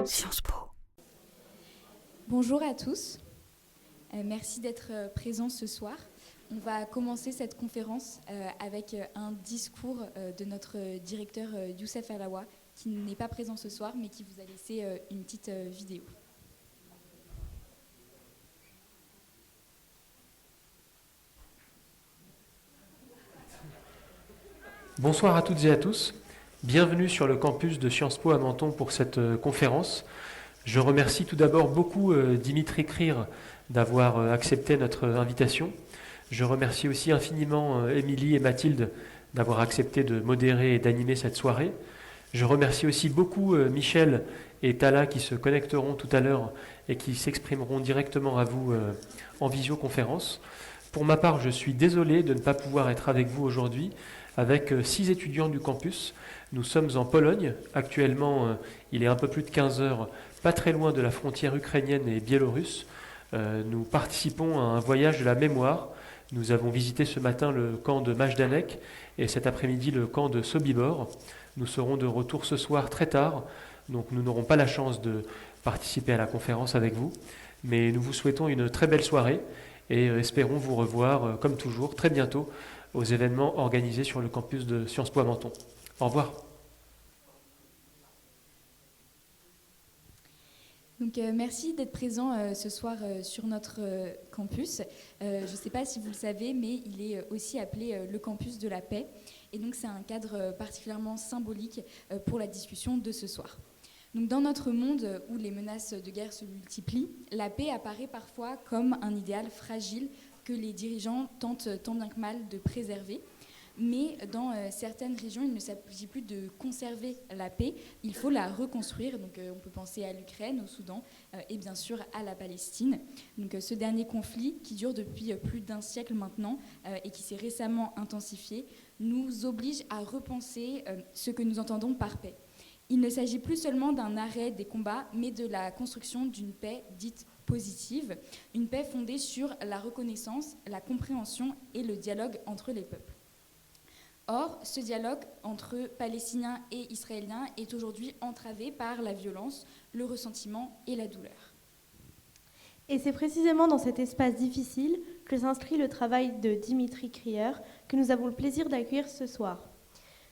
Sciences Po. Bonjour à tous, merci d'être présents ce soir. On va commencer cette conférence avec un discours de notre directeur Youssef Alawa, qui n'est pas présent ce soir, mais qui vous a laissé une petite vidéo. Bonsoir à toutes et à tous. Bienvenue sur le campus de Sciences Po à Menton pour cette conférence. Je remercie tout d'abord beaucoup Dimitri Krier d'avoir accepté notre invitation. Je remercie aussi infiniment Émilie et Mathilde d'avoir accepté de modérer et d'animer cette soirée. Je remercie aussi beaucoup Michel et Tala qui se connecteront tout à l'heure et qui s'exprimeront directement à vous en visioconférence. Pour ma part, je suis désolé de ne pas pouvoir être avec vous aujourd'hui avec 6 étudiants du campus. Nous sommes en Pologne. Actuellement, il est un peu plus de 15 heures, pas très loin de la frontière ukrainienne et biélorusse. Nous participons à un voyage de la mémoire. Nous avons visité ce matin le camp de Majdanek et cet après-midi le camp de Sobibor. Nous serons de retour ce soir très tard, donc nous n'aurons pas la chance de participer à la conférence avec vous. Mais nous vous souhaitons une très belle soirée et espérons vous revoir, comme toujours, très bientôt aux événements organisés sur le campus de Sciences Po à Menton. Au revoir. Donc, merci d'être présent ce soir sur notre campus. Je ne sais pas si vous le savez, mais il est aussi appelé le campus de la paix. Et donc, c'est un cadre particulièrement symbolique pour la discussion de ce soir. Donc, dans notre monde où les menaces de guerre se multiplient, la paix apparaît parfois comme un idéal fragile que les dirigeants tentent tant bien que mal de préserver. Mais dans certaines régions, il ne s'agit plus de conserver la paix, il faut la reconstruire. Donc, on peut penser à l'Ukraine, au Soudan et bien sûr à la Palestine. Donc, ce dernier conflit qui dure depuis plus d'un siècle maintenant et qui s'est récemment intensifié nous oblige à repenser ce que nous entendons par paix. Il ne s'agit plus seulement d'un arrêt des combats, mais de la construction d'une paix dite positive, une paix fondée sur la reconnaissance, la compréhension et le dialogue entre les peuples. Or, ce dialogue entre Palestiniens et Israéliens est aujourd'hui entravé par la violence, le ressentiment et la douleur. Et c'est précisément dans cet espace difficile que s'inscrit le travail de Dimitri Krier, que nous avons le plaisir d'accueillir ce soir.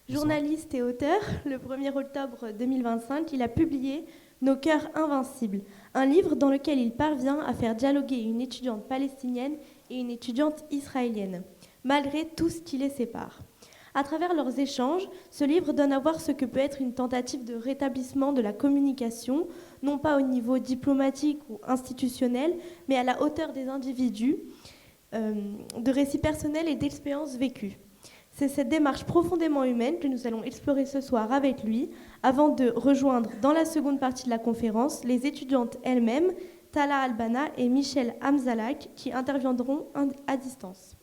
Journaliste et auteur, le 1er octobre 2025, il a publié « Nos cœurs invincibles », un livre dans lequel il parvient à faire dialoguer une étudiante palestinienne et une étudiante israélienne, malgré tout ce qui les sépare. À travers leurs échanges, ce livre donne à voir ce que peut être une tentative de rétablissement de la communication, non pas au niveau diplomatique ou institutionnel, mais à la hauteur des individus, de récits personnels et d'expériences vécues. C'est cette démarche profondément humaine que nous allons explorer ce soir avec lui, avant de rejoindre dans la seconde partie de la conférence les étudiantes elles-mêmes, Tala Albana et Michel Hamzalak, qui interviendront à distance.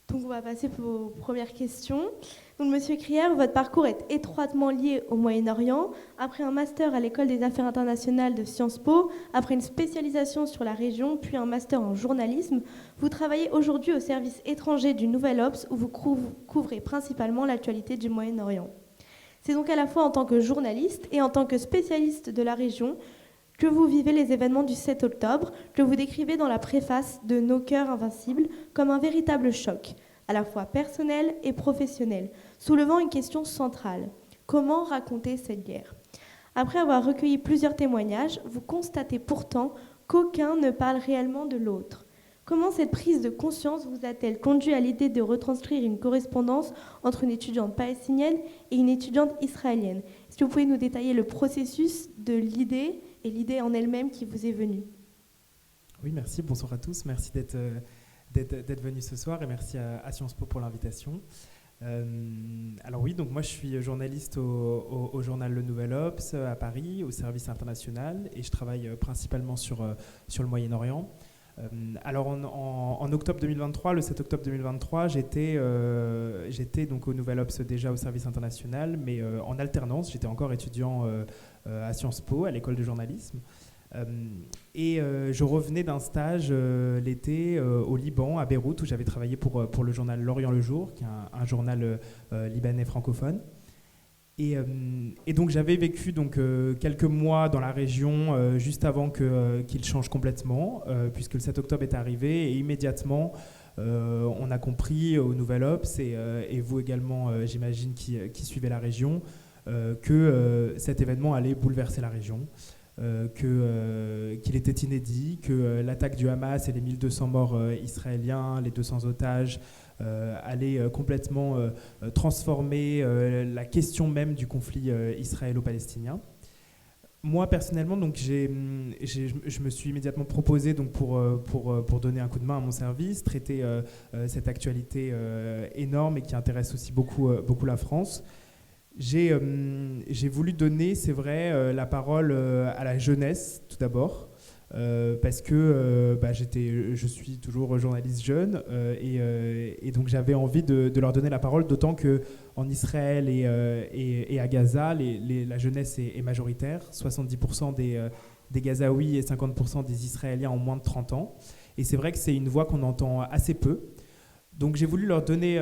Donc on va passer aux premières questions. Donc Monsieur Krier, votre parcours est étroitement lié au Moyen-Orient. Après un master à l'École des Affaires internationales de Sciences Po, après une spécialisation sur la région, puis un master en journalisme, vous travaillez aujourd'hui au service étranger du Nouvel Obs où vous couvrez principalement l'actualité du Moyen-Orient. C'est donc à la fois en tant que journaliste et en tant que spécialiste de la région que vous vivez les événements du 7 octobre, que vous décrivez dans la préface de Nos cœurs invincibles comme un véritable choc, à la fois personnel et professionnel, soulevant une question centrale. Comment raconter cette guerre ? Après avoir recueilli plusieurs témoignages, vous constatez pourtant qu'aucun ne parle réellement de l'autre. Comment cette prise de conscience vous a-t-elle conduit à l'idée de retranscrire une correspondance entre une étudiante palestinienne et une étudiante israélienne ? Est-ce que vous pouvez nous détailler le processus de l'idée et l'idée en elle-même qui vous est venue ? Oui, merci. Bonsoir à tous. Merci d'être venus ce soir et merci à Sciences Po pour l'invitation. Alors oui, donc moi je suis journaliste au journal Le Nouvel Obs à Paris, au service international, et je travaille principalement sur le Moyen-Orient. Alors en octobre 2023, le 7 octobre 2023, j'étais donc au Nouvel Obs déjà au service international, mais en alternance, j'étais encore étudiant à Sciences Po, à l'école de journalisme. Et je revenais d'un stage l'été au Liban, à Beyrouth, où j'avais travaillé pour le journal L'Orient le Jour, qui est un journal libanais francophone. Et Et donc j'avais vécu quelques mois dans la région juste avant qu'il change complètement, puisque le 7 octobre est arrivé, et immédiatement on a compris au Nouvel Obs, et vous également, j'imagine, qui suivez la région, que cet événement allait bouleverser la région, qu'il était inédit, que l'attaque du Hamas et les 1200 morts israéliens, les 200 otages, allait complètement transformer la question même du conflit israélo-palestinien. Moi, personnellement, je me suis immédiatement proposé pour donner un coup de main à mon service, traiter cette actualité énorme et qui intéresse aussi beaucoup la France. J'ai voulu donner, c'est vrai, la parole à la jeunesse, tout d'abord, parce que je suis toujours journaliste jeune, et donc j'avais envie de leur donner la parole, d'autant qu'en Israël et à Gaza, la jeunesse est majoritaire, 70% des Gazaouis et 50% des Israéliens ont moins de 30 ans, et c'est vrai que c'est une voix qu'on entend assez peu. Donc j'ai voulu leur donner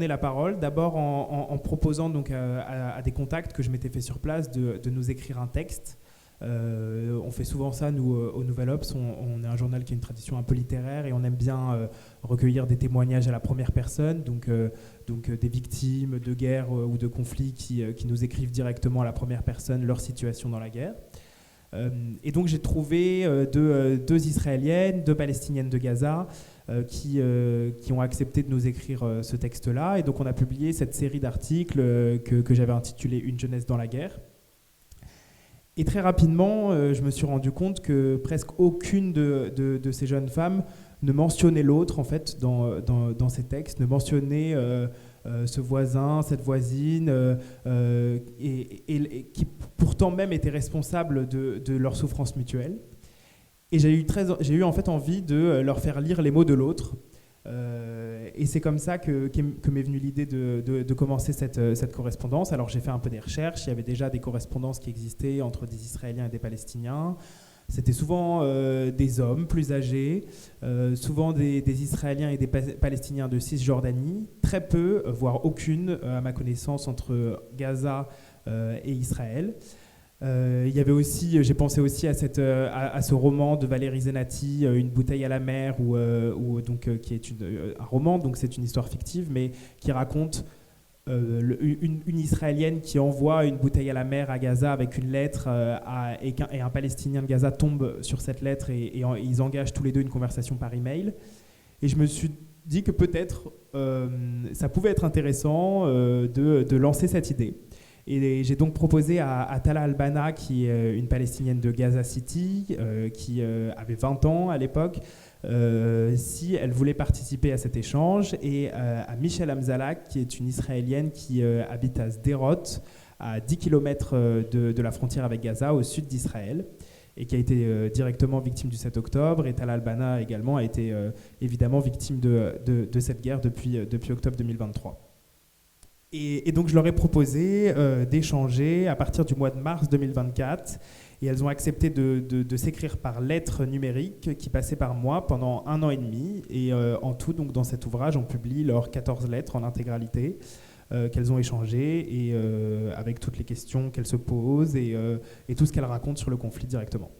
la parole, d'abord en proposant à des contacts que je m'étais fait sur place de nous écrire un texte. On fait souvent ça, nous, au Nouvel Obs. On est un journal qui a une tradition un peu littéraire et on aime bien recueillir des témoignages à la première personne, donc des victimes de guerre ou de conflits qui nous écrivent directement à la première personne leur situation dans la guerre. Et donc j'ai trouvé deux Israéliennes, deux Palestiniennes de Gaza qui ont accepté de nous écrire ce texte-là. Et donc on a publié cette série d'articles que j'avais intitulé « Une jeunesse dans la guerre ». Et très rapidement, je me suis rendu compte que presque aucune de ces jeunes femmes ne mentionnait l'autre, en fait, dans ces textes, ne mentionnait ce voisin, cette voisine, et qui pourtant même était responsable de leur souffrance mutuelle. Et j'ai eu en fait envie de leur faire lire les mots de l'autre. Et c'est comme ça que m'est venue l'idée de commencer cette correspondance. Alors j'ai fait un peu des recherches, il y avait déjà des correspondances qui existaient entre des Israéliens et des Palestiniens. C'était souvent des hommes plus âgés, souvent des Israéliens et des Palestiniens de Cisjordanie, très peu, voire aucune, à ma connaissance, entre Gaza et Israël. Il y avait aussi, j'ai pensé aussi à ce roman de Valérie Zenati, Une bouteille à la mer, qui est un roman, donc c'est une histoire fictive, mais qui raconte une Israélienne qui envoie une bouteille à la mer à Gaza avec une lettre, et un Palestinien de Gaza tombe sur cette lettre, et ils engagent tous les deux une conversation par email. Et je me suis dit que peut-être ça pouvait être intéressant de lancer cette idée. Et j'ai donc proposé à Tala Albana, qui est une Palestinienne de Gaza City, qui avait 20 ans à l'époque, si elle voulait participer à cet échange, et à Michel Amzalak, qui est une Israélienne qui habite à Sdérot, à 10 kilomètres de la frontière avec Gaza, au sud d'Israël, et qui a été directement victime du 7 octobre. Et Tala Albana également a été évidemment victime de cette guerre depuis octobre 2023. Et donc je leur ai proposé d'échanger à partir du mois de mars 2024, et elles ont accepté de s'écrire par lettres numériques qui passaient par moi pendant 1 an et demi. Et en tout, donc, dans cet ouvrage, on publie leurs 14 lettres en intégralité qu'elles ont échangées, et avec toutes les questions qu'elles se posent, et tout ce qu'elles racontent sur le conflit directement.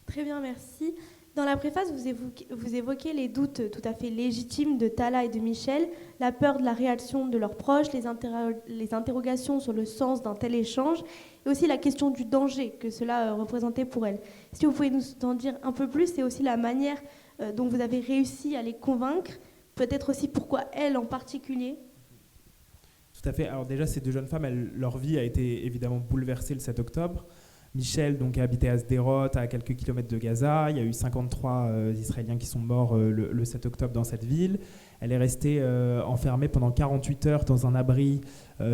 Très bien, merci. Dans la préface, vous évoquez les doutes tout à fait légitimes de Tala et de Michel, la peur de la réaction de leurs proches, les interrogations sur le sens d'un tel échange, et aussi la question du danger que cela représentait pour elles. Si vous pouvez nous en dire un peu plus, c'est aussi la manière dont vous avez réussi à les convaincre, peut-être aussi pourquoi elles en particulier. Tout à fait. Alors déjà, ces deux jeunes femmes, leur vie a été évidemment bouleversée le 7 octobre. Michel habitait à Sdérot, à quelques kilomètres de Gaza. Il y a eu 53 Israéliens qui sont morts le 7 octobre dans cette ville. Elle est restée enfermée pendant 48 heures dans un abri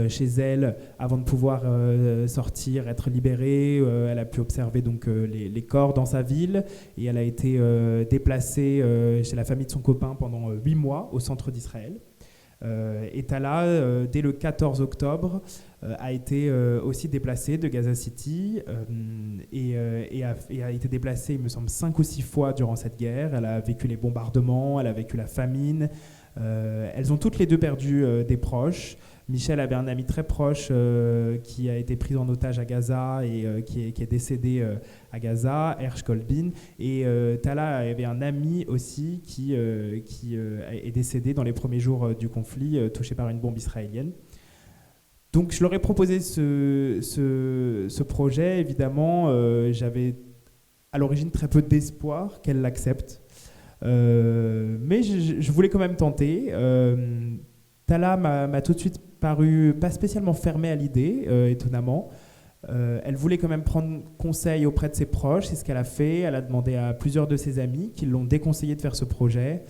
chez elle avant de pouvoir sortir, être libérée. Elle a pu observer les corps dans sa ville, et elle a été déplacée chez la famille de son copain pendant 8 mois au centre d'Israël. Et Tala, dès le 14 octobre, a été aussi déplacée de Gaza City, et a été déplacée, il me semble, 5 ou 6 fois durant cette guerre. Elle a vécu les bombardements, elle a vécu la famine. Elles ont toutes les deux perdu des proches. Michel avait un ami très proche qui a été pris en otage à Gaza et qui est décédé à Gaza, Hersh Kolbin. Et Tala avait un ami aussi qui est décédé dans les premiers jours du conflit, touché par une bombe israélienne. Donc je leur ai proposé ce projet. Évidemment, j'avais à l'origine très peu d'espoir qu'elle l'accepte. Mais je voulais quand même tenter. Tala m'a tout de suite paru pas spécialement fermée à l'idée, étonnamment. Elle voulait quand même prendre conseil auprès de ses proches, c'est ce qu'elle a fait. Elle a demandé à plusieurs de ses amis qui l'ont déconseillé de faire ce projet.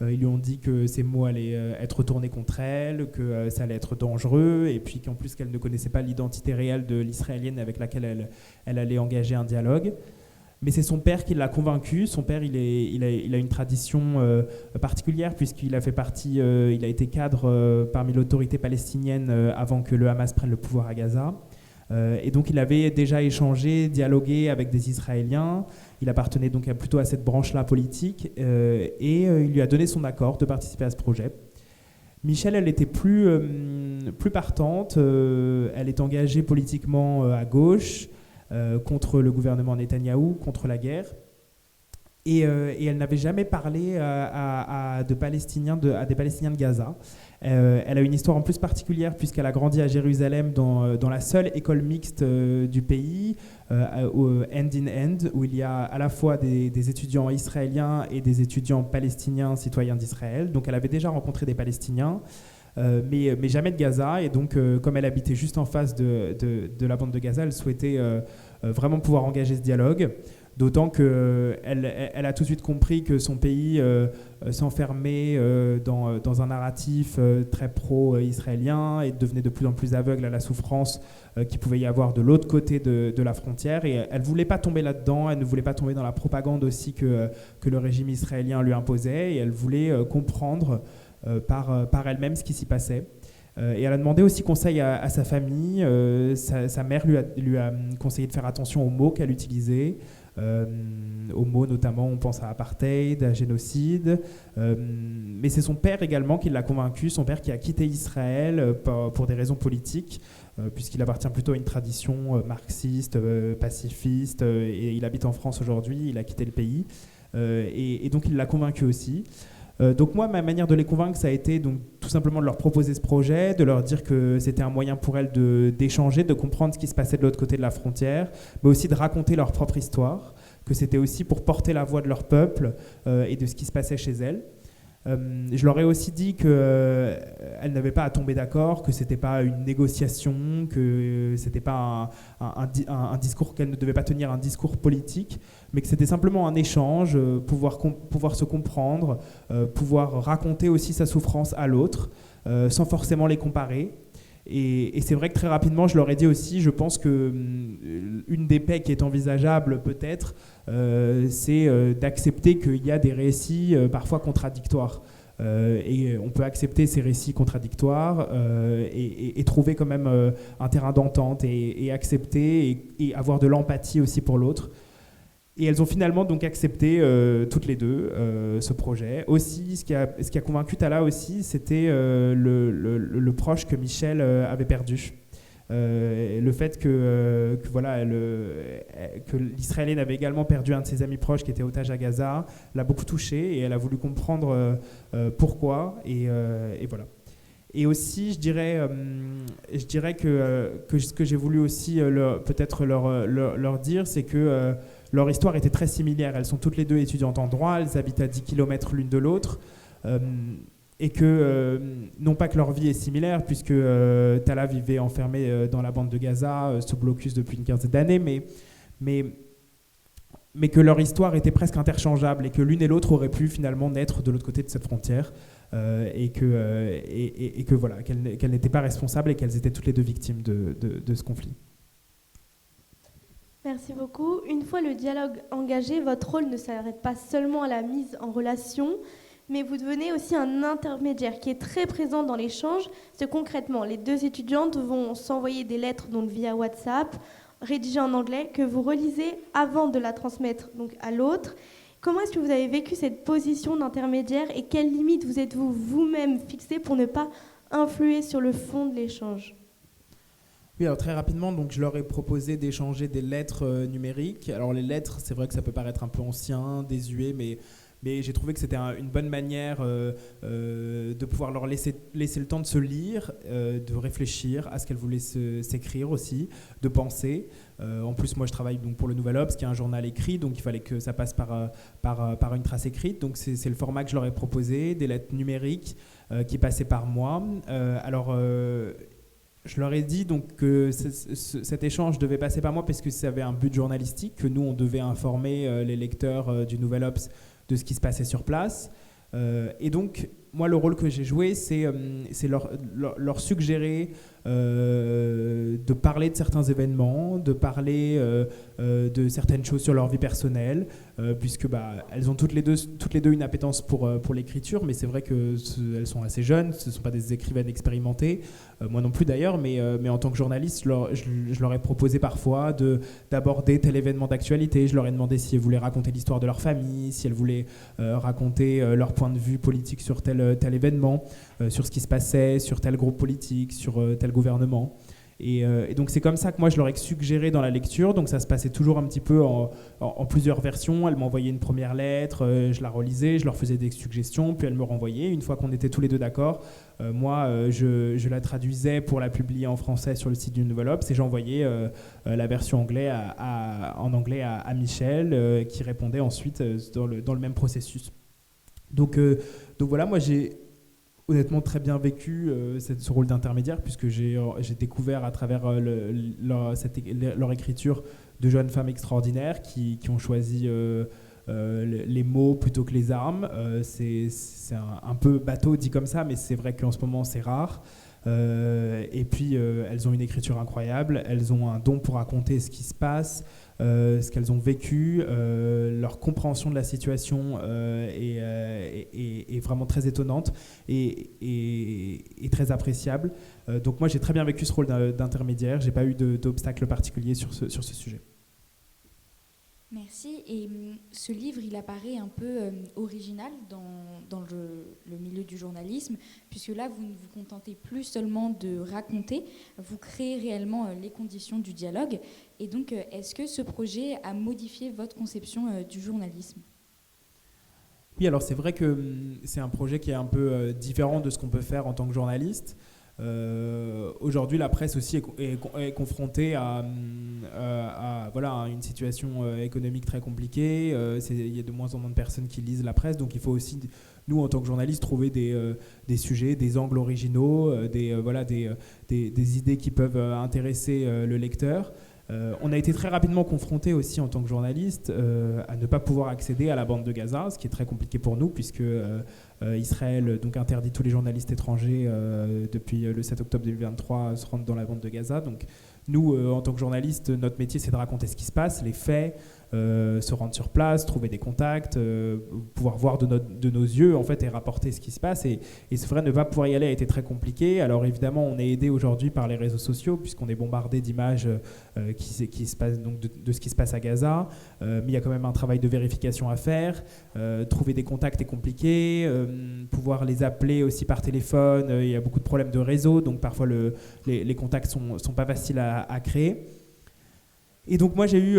Ils lui ont dit que ces mots allaient être retournés contre elle, que ça allait être dangereux, et puis qu'en plus qu'elle ne connaissait pas l'identité réelle de l'Israélienne avec laquelle elle allait engager un dialogue. Mais c'est son père qui l'a convaincu. Son père, il a une tradition particulière puisqu'il a fait partie, il a été cadre parmi l'autorité palestinienne avant que le Hamas prenne le pouvoir à Gaza. Et donc il avait déjà échangé, dialogué avec des Israéliens. Il appartenait donc plutôt à cette branche-là politique et il lui a donné son accord de participer à ce projet. Michel, elle était plus partante. Elle est engagée politiquement à gauche. Contre le gouvernement Netanyahou, contre la guerre. Et elle n'avait jamais parlé à des Palestiniens de Gaza. Elle a une histoire en plus particulière puisqu'elle a grandi à Jérusalem dans la seule école mixte du pays, hand in hand, où il y a à la fois des étudiants israéliens et des étudiants palestiniens citoyens d'Israël. Donc elle avait déjà rencontré des Palestiniens. Mais jamais de Gaza, et donc comme elle habitait juste en face de la bande de Gaza, elle souhaitait vraiment pouvoir engager ce dialogue, d'autant qu'elle a tout de suite compris que son pays s'enfermait dans un narratif très pro-israélien et devenait de plus en plus aveugle à la souffrance qu'il pouvait y avoir de l'autre côté de la frontière, et elle ne voulait pas tomber là-dedans, elle ne voulait pas tomber dans la propagande aussi que le régime israélien lui imposait, et elle voulait comprendre par elle-même ce qui s'y passait. Et elle a demandé aussi conseil à sa famille. Sa mère lui a conseillé de faire attention aux mots qu'elle utilisait. Aux mots notamment, on pense à apartheid, à génocide. Mais c'est son père également qui l'a convaincu, son père qui a quitté Israël pour des raisons politiques, puisqu'il appartient plutôt à une tradition marxiste, pacifiste, et il habite en France aujourd'hui, il a quitté le pays. Et donc il l'a convaincu aussi. Donc moi, ma manière de les convaincre, ça a été donc tout simplement de leur proposer ce projet, de leur dire que c'était un moyen pour elles d'échanger, de comprendre ce qui se passait de l'autre côté de la frontière, mais aussi de raconter leur propre histoire, que c'était aussi pour porter la voix de leur peuple et de ce qui se passait chez elles. Je leur ai aussi dit qu'elles n'avaient pas à tomber d'accord, que ce n'était pas une négociation, que ce n'était pas un discours, qu'elles ne devaient pas tenir un discours politique, mais que c'était simplement un échange, pouvoir se comprendre, pouvoir raconter aussi sa souffrance à l'autre, sans forcément les comparer. Et c'est vrai que très rapidement, je leur ai dit aussi, je pense qu'une des paix qui est envisageable peut-être, c'est d'accepter qu'il y a des récits parfois contradictoires. Et on peut accepter ces récits contradictoires et trouver quand même un terrain d'entente et accepter et avoir de l'empathie aussi pour l'autre. Et elles ont finalement donc accepté toutes les deux ce projet. Aussi, ce qui a convaincu Tala aussi, c'était le proche que Michel avait perdu. Le fait que l'Israélienne avait également perdu un de ses amis proches qui était otage à Gaza l'a beaucoup touchée et elle a voulu comprendre pourquoi et voilà. Et aussi, je dirais que ce que j'ai voulu aussi peut-être leur dire, c'est que leur histoire était très similaire. Elles sont toutes les deux étudiantes en droit, elles habitent à 10 km l'une de l'autre. Et que, non pas que leur vie est similaire, puisque Tala vivait enfermée dans la bande de Gaza, sous blocus depuis une quinzaine d'années, mais que leur histoire était presque interchangeable et que l'une et l'autre auraient pu finalement naître de l'autre côté de cette frontière et que voilà, qu'elles n'étaient pas responsables et qu'elles étaient toutes les deux victimes de ce conflit. Merci beaucoup. Une fois le dialogue engagé, votre rôle ne s'arrête pas seulement à la mise en relation, mais vous devenez aussi un intermédiaire qui est très présent dans l'échange. C'est concrètement, les deux étudiantes vont s'envoyer des lettres donc via WhatsApp, rédigées en anglais, que vous relisez avant de la transmettre donc à l'autre. Comment est-ce que vous avez vécu cette position d'intermédiaire et quelles limites vous êtes-vous vous-même fixé pour ne pas influer sur le fond de l'échange? Oui, alors très rapidement, donc je leur ai proposé d'échanger des lettres numériques. Alors les lettres, c'est vrai que ça peut paraître un peu ancien, désuet, mais j'ai trouvé que c'était une bonne manière de pouvoir leur laisser le temps de se lire, de réfléchir à ce qu'elles voulaient s'écrire aussi, de penser. En plus, moi, je travaille donc pour le Nouvel Obs, qui est un journal écrit, donc il fallait que ça passe par une trace écrite. Donc c'est le format que je leur ai proposé, des lettres numériques qui passaient par moi. Je leur ai dit donc que cet échange devait passer par moi parce que ça avait un but journalistique, que nous, on devait informer les lecteurs du Nouvel Obs de ce qui se passait sur place. Et donc, moi, le rôle que j'ai joué, c'est leur suggérer de parler de certains événements, de parler de certaines choses sur leur vie personnelle, puisque elles ont toutes les deux une appétence pour l'écriture, mais c'est vrai qu'elles sont assez jeunes, ce ne sont pas des écrivaines expérimentées, moi non plus d'ailleurs, mais en tant que journaliste, je leur ai proposé parfois d'aborder tel événement d'actualité. Je leur ai demandé si elles voulaient raconter l'histoire de leur famille, si elles voulaient raconter leur point de vue politique sur tel événement, sur ce qui se passait, sur tel groupe politique, sur tel gouvernement. Et donc c'est comme ça que moi je leur ai suggéré dans la lecture. Donc ça se passait toujours un petit peu en plusieurs versions. Elles m'envoyaient une première lettre, je la relisais, je leur faisais des suggestions, puis elles me renvoyaient. Une fois qu'on était tous les deux d'accord, moi je la traduisais pour la publier en français sur le site du Nouvel Obs, et j'envoyais la version en anglais à Michel, qui répondait ensuite dans le même processus. Donc voilà, moi j'ai honnêtement très bien vécu ce rôle d'intermédiaire, puisque j'ai découvert à travers leur écriture de jeunes femmes extraordinaires qui ont choisi les mots plutôt que les armes. C'est un peu bateau dit comme ça, mais c'est vrai qu'en ce moment c'est rare. Et puis elles ont une écriture incroyable, elles ont un don pour raconter ce qui se passe, ce qu'elles ont vécu, leur compréhension de la situation est vraiment très étonnante et très appréciable. Donc moi j'ai très bien vécu ce rôle d'intermédiaire, j'ai pas eu d'obstacle particulier sur ce sujet. Merci. Et ce livre, il apparaît un peu original dans le milieu du journalisme, puisque là, vous ne vous contentez plus seulement de raconter, vous créez réellement les conditions du dialogue. Et donc, est-ce que ce projet a modifié votre conception du journalisme ? Oui, alors c'est vrai que c'est un projet qui est un peu différent de ce qu'on peut faire en tant que journaliste. Aujourd'hui, la presse aussi est confrontée à une situation économique très compliquée. Il y a de moins en moins de personnes qui lisent la presse, donc il faut aussi, nous en tant que journalistes, trouver des sujets, des angles originaux, des idées qui peuvent intéresser le lecteur. On a été très rapidement confrontés aussi en tant que journaliste à ne pas pouvoir accéder à la bande de Gaza, ce qui est très compliqué pour nous, puisque Israël donc interdit tous les journalistes étrangers depuis le 7 octobre 2023 se rendre dans la bande de Gaza. Donc nous, en tant que journalistes, notre métier c'est de raconter ce qui se passe, les faits, se rendre sur place, trouver des contacts, pouvoir voir de nos yeux en fait, et rapporter ce qui se passe. Et c'est vrai, ne pas pouvoir y aller a été très compliqué. Alors évidemment, on est aidé aujourd'hui par les réseaux sociaux, puisqu'on est bombardé d'images qui se passent, donc de ce qui se passe à Gaza. Mais il y a quand même un travail de vérification à faire. Trouver des contacts est compliqué. Pouvoir les appeler aussi par téléphone, il y a beaucoup de problèmes de réseau, donc parfois les contacts sont pas faciles à créer. Et donc moi j'ai eu,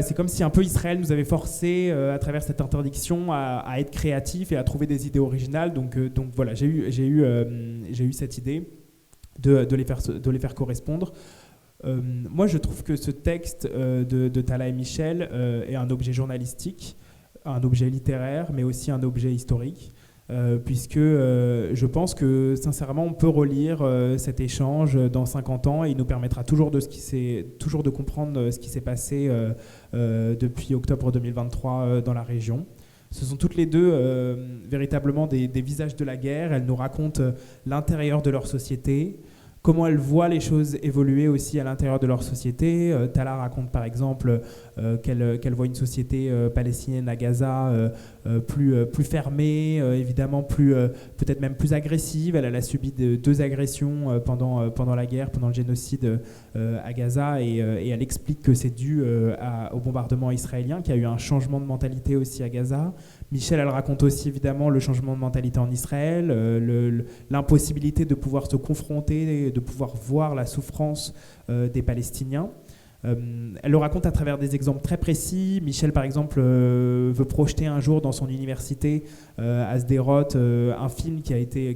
c'est comme si un peu Israël nous avait forcé à travers cette interdiction à être créatifs et à trouver des idées originales. Donc voilà, j'ai eu cette idée de les faire correspondre. Moi je trouve que ce texte de Tala et Michel est un objet journalistique, un objet littéraire, mais aussi un objet historique. Puisque je pense que sincèrement on peut relire cet échange dans 50 ans et il nous permettra toujours de comprendre ce qui s'est passé depuis octobre 2023 dans la région. Ce sont toutes les deux véritablement des visages de la guerre. Elles nous racontent l'intérieur de leur société, comment elles voient les choses évoluer aussi à l'intérieur de leur société. Tala raconte par exemple qu'elle voit une société palestinienne à Gaza plus fermée, évidemment peut-être même plus agressive. Elle a subi deux agressions pendant la guerre, pendant le génocide à Gaza, et elle explique que c'est dû au bombardement israélien, qu'il y a eu un changement de mentalité aussi à Gaza. Michel, elle raconte aussi évidemment le changement de mentalité en Israël, l'impossibilité de pouvoir se confronter, de pouvoir voir la souffrance des Palestiniens. Elle le raconte à travers des exemples très précis. Michel, par exemple, veut projeter un jour dans son université à Sdérot un film qui a été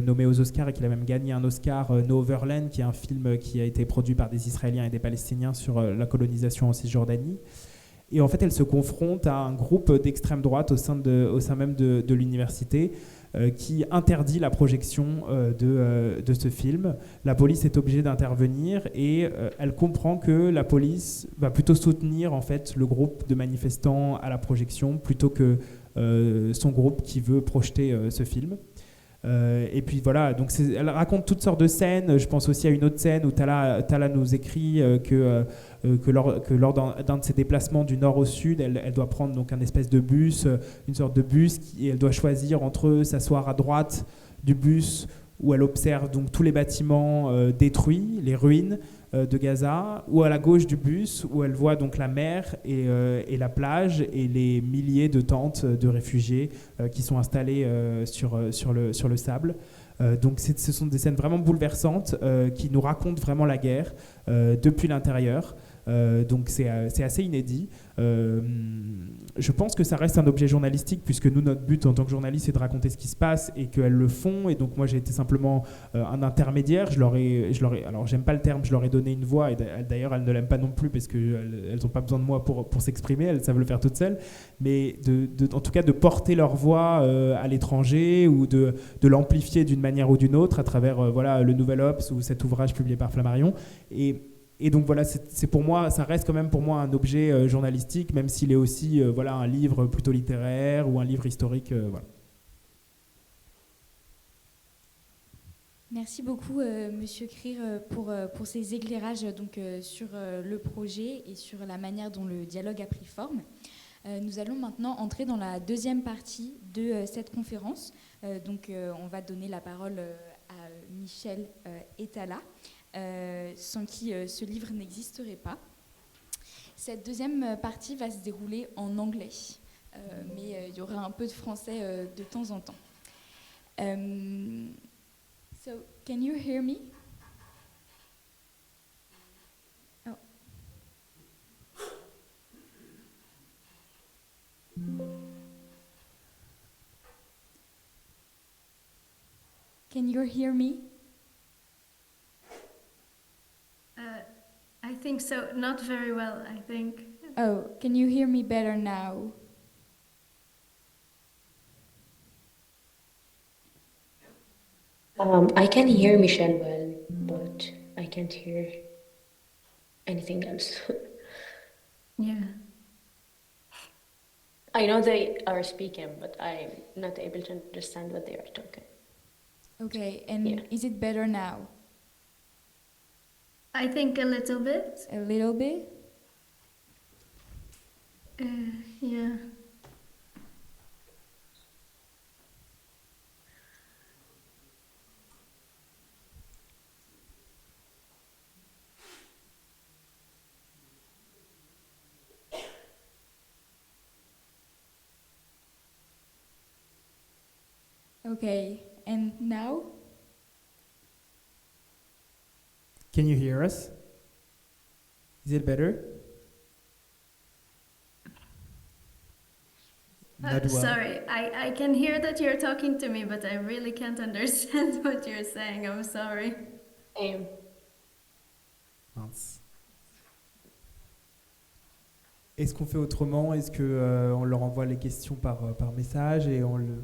nommé aux Oscars et qui a même gagné un Oscar, Novembre, qui est un film qui a été produit par des Israéliens et des Palestiniens sur la colonisation en Cisjordanie. Et en fait, elle se confronte à un groupe d'extrême droite au sein même de l'université qui interdit la projection de ce film. La police est obligée d'intervenir et elle comprend que la police va plutôt soutenir en fait, le groupe de manifestants à la projection plutôt que son groupe qui veut projeter ce film. Et puis voilà, donc elle raconte toutes sortes de scènes. Je pense aussi à une autre scène où Tala nous écrit que lors d'un de ses déplacements du nord au sud, elle doit prendre donc un espèce de bus, une sorte de bus, et elle doit choisir entre s'asseoir à droite du bus où elle observe donc tous les bâtiments détruits, les ruines de Gaza, ou à la gauche du bus où elle voit donc la mer et la plage et les milliers de tentes de réfugiés qui sont installées sur le sable. Donc ce sont des scènes vraiment bouleversantes qui nous racontent vraiment la guerre depuis l'intérieur. Donc c'est assez inédit. Je pense que ça reste un objet journalistique puisque nous, notre but en tant que journaliste, c'est de raconter ce qui se passe et qu'elles le font. Et donc moi, j'ai été simplement un intermédiaire. Alors j'aime pas le terme, je leur ai donné une voix. Et d'ailleurs, elles ne l'aiment pas non plus parce qu'elles n'ont pas besoin de moi pour s'exprimer. Elles savent le faire toutes seules. Mais en tout cas, de porter leur voix à l'étranger ou de l'amplifier d'une manière ou d'une autre à travers le Nouvel Obs ou cet ouvrage publié par Flammarion. Et donc voilà, c'est pour moi, ça reste quand même pour moi un objet journalistique, même s'il est aussi un livre plutôt littéraire ou un livre historique. Voilà. Merci beaucoup, Monsieur Krier, pour ces éclairages donc, sur le projet et sur la manière dont le dialogue a pris forme. Nous allons maintenant entrer dans la deuxième partie de cette conférence. On va donner la parole à Michel et Tala. Sans qui ce livre n'existerait pas. Cette deuxième partie va se dérouler en anglais, mais il y aura un peu de français de temps en temps. So, can you hear me? Oh. Can you hear me? I think so. Not very well, I think. Oh, can you hear me better now? I can hear Michelle well, but I can't hear anything else. Yeah. I know they are speaking, but I'm not able to understand what they are talking. Okay, and Yeah. is it better now? I think a little bit. A little bit? Yeah. Okay, and now? Can you hear us? Is it better? Not well. Sorry, I can hear that you're talking to me, but I really can't understand what you're saying. I'm sorry. Mince. Est-ce qu'on fait autrement? Est-ce qu'on leur envoie les questions par message et on le...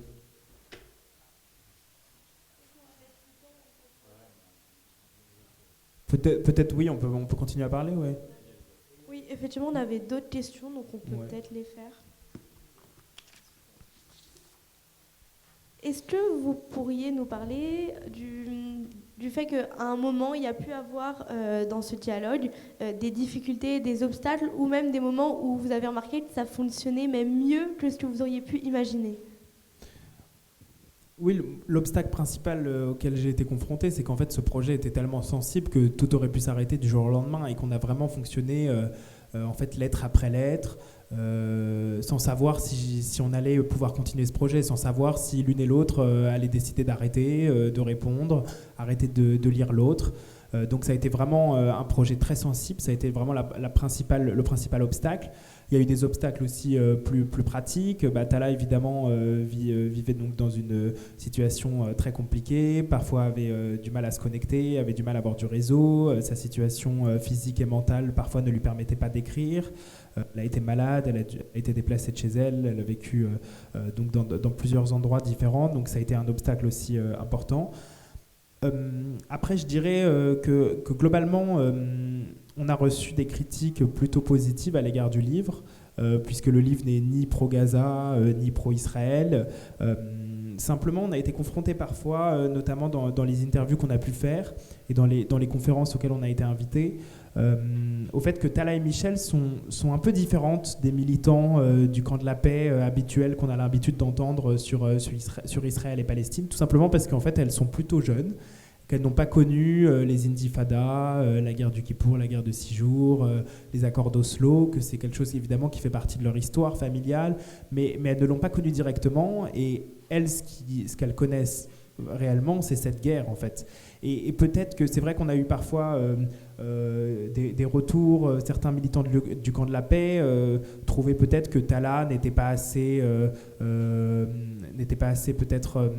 Peut-être oui, on peut continuer à parler, ouais. Oui, effectivement, on avait d'autres questions, donc on peut peut-être les faire. Est-ce que vous pourriez nous parler du fait qu'à un moment, il y a pu avoir dans ce dialogue des difficultés, des obstacles, ou même des moments où vous avez remarqué que ça fonctionnait même mieux que ce que vous auriez pu imaginer. Oui, l'obstacle principal auquel j'ai été confronté, c'est qu'en fait ce projet était tellement sensible que tout aurait pu s'arrêter du jour au lendemain et qu'on a vraiment fonctionné en fait lettre après lettre, sans savoir si on allait pouvoir continuer ce projet, sans savoir si l'une et l'autre allaient décider d'arrêter, de répondre, arrêter de lire l'autre. Donc ça a été vraiment un projet très sensible, ça a été vraiment le principal obstacle. Il y a eu des obstacles aussi plus pratiques. Tala, évidemment, vivait donc dans une situation très compliquée, parfois avait du mal à se connecter, avait du mal à avoir du réseau, sa situation physique et mentale parfois ne lui permettait pas d'écrire. Elle a été malade, elle a été déplacée de chez elle, elle a vécu donc dans plusieurs endroits différents, donc ça a été un obstacle aussi important. Après, je dirais que globalement, on a reçu des critiques plutôt positives à l'égard du livre, puisque le livre n'est ni pro-Gaza, ni pro-Israël. Simplement, on a été confronté parfois, notamment dans les interviews qu'on a pu faire et dans les conférences auxquelles on a été invité, au fait que Tala et Michel sont un peu différentes des militants du camp de la paix habituels qu'on a l'habitude d'entendre sur Israël et Palestine, tout simplement parce qu'en fait elles sont plutôt jeunes, qu'elles n'ont pas connu les intifadas, la guerre du Kippour, la guerre de 6 jours, les accords d'Oslo, que c'est quelque chose évidemment qui fait partie de leur histoire familiale, mais elles ne l'ont pas connu directement, et elles, ce qu'elles connaissent réellement, c'est cette guerre en fait. Et peut-être que c'est vrai qu'on a eu parfois des retours, certains militants du camp de la paix trouvaient peut-être que Tala n'était pas assez peut-être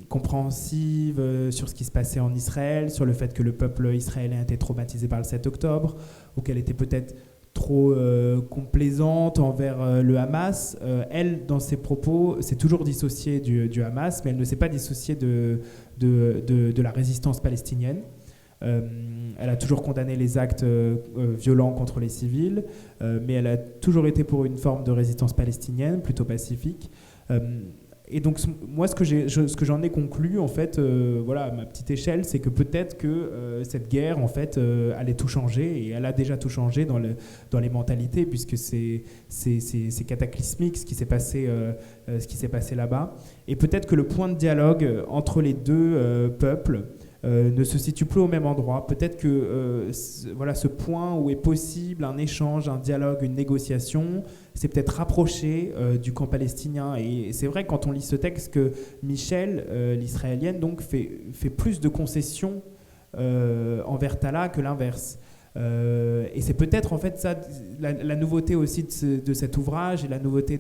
compréhensive sur ce qui se passait en Israël, sur le fait que le peuple israélien était traumatisé par le 7 octobre, ou qu'elle était peut-être trop complaisante envers le Hamas. Elle, dans ses propos, s'est toujours dissociée du Hamas, mais elle ne s'est pas dissociée de la résistance palestinienne. Elle a toujours condamné les actes violents contre les civils, mais elle a toujours été pour une forme de résistance palestinienne, plutôt pacifique. Et donc moi, ce que j'en ai conclu, en fait, voilà, à ma petite échelle, c'est que peut-être que cette guerre, en fait, allait tout changer, et elle a déjà tout changé dans les mentalités, puisque c'est cataclysmique ce qui s'est passé là-bas. Et peut-être que le point de dialogue entre les deux peuples ne se situe plus au même endroit. Peut-être que voilà, ce point où est possible un échange, un dialogue, une négociation, c'est peut-être rapproché du camp palestinien. Et c'est vrai quand on lit ce texte que Michel, l'israélienne, donc, fait plus de concessions envers Tala que l'inverse. Et c'est peut-être en fait ça la nouveauté aussi de cet ouvrage, et la nouveauté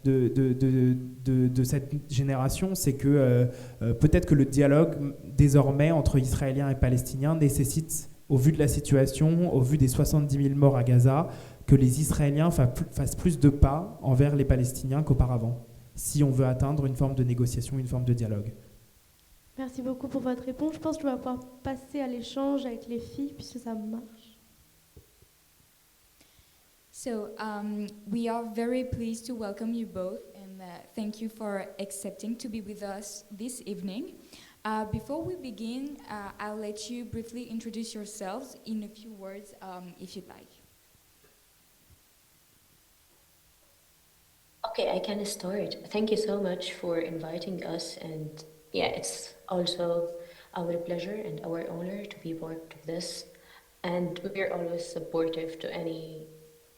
de cette génération, c'est que peut-être que le dialogue désormais entre Israéliens et Palestiniens nécessite, au vu de la situation, au vu des 70 000 morts à Gaza, que les Israéliens fassent plus de pas envers les Palestiniens qu'auparavant, si on veut atteindre une forme de négociation, une forme de dialogue. Merci beaucoup pour votre réponse. Je pense que je vais pouvoir passer à l'échange avec les filles, puisque ça marche. So we are very pleased to welcome you both, and thank you for accepting to be with us this evening. Before we begin, I'll let you briefly introduce yourselves in a few words, if you'd like. Okay, I can start. Thank you so much for inviting us, and yeah, it's also our pleasure and our honor to be part of this. And we're always supportive to any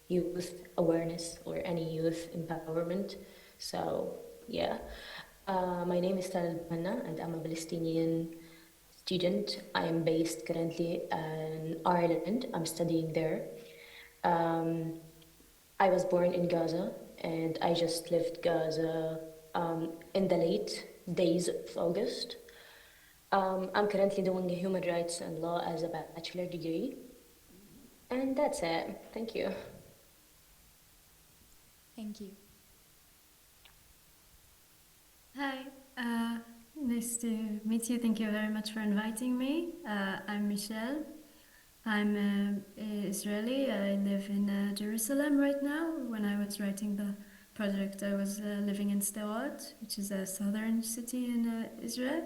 youth awareness or any youth empowerment. So yeah, my name is Tala, and I'm a Palestinian student. I am based currently in Ireland. I'm studying there. I was born in Gaza, and I just left Gaza in the late days of August. I'm currently doing human rights and law as a bachelor degree. And that's it. Thank you. Thank you. Hi, nice to meet you. Thank you very much for inviting me. I'm Michelle. I'm Israeli. I live in Jerusalem right now. When I was writing the project, I was living in Sderot, which is a southern city in Israel.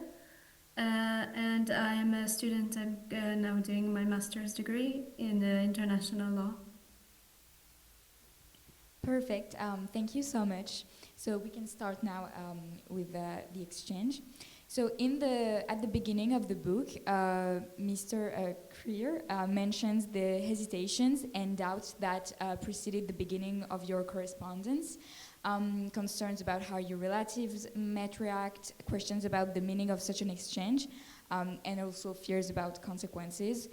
and I'm a student. I'm now doing my master's degree in international law. Perfect. Thank you so much. So we can start now with the exchange. So at the beginning of the book, Mr. Krier mentions the hesitations and doubts that preceded the beginning of your correspondence, concerns about how your relatives might react, questions about the meaning of such an exchange, and also fears about consequences.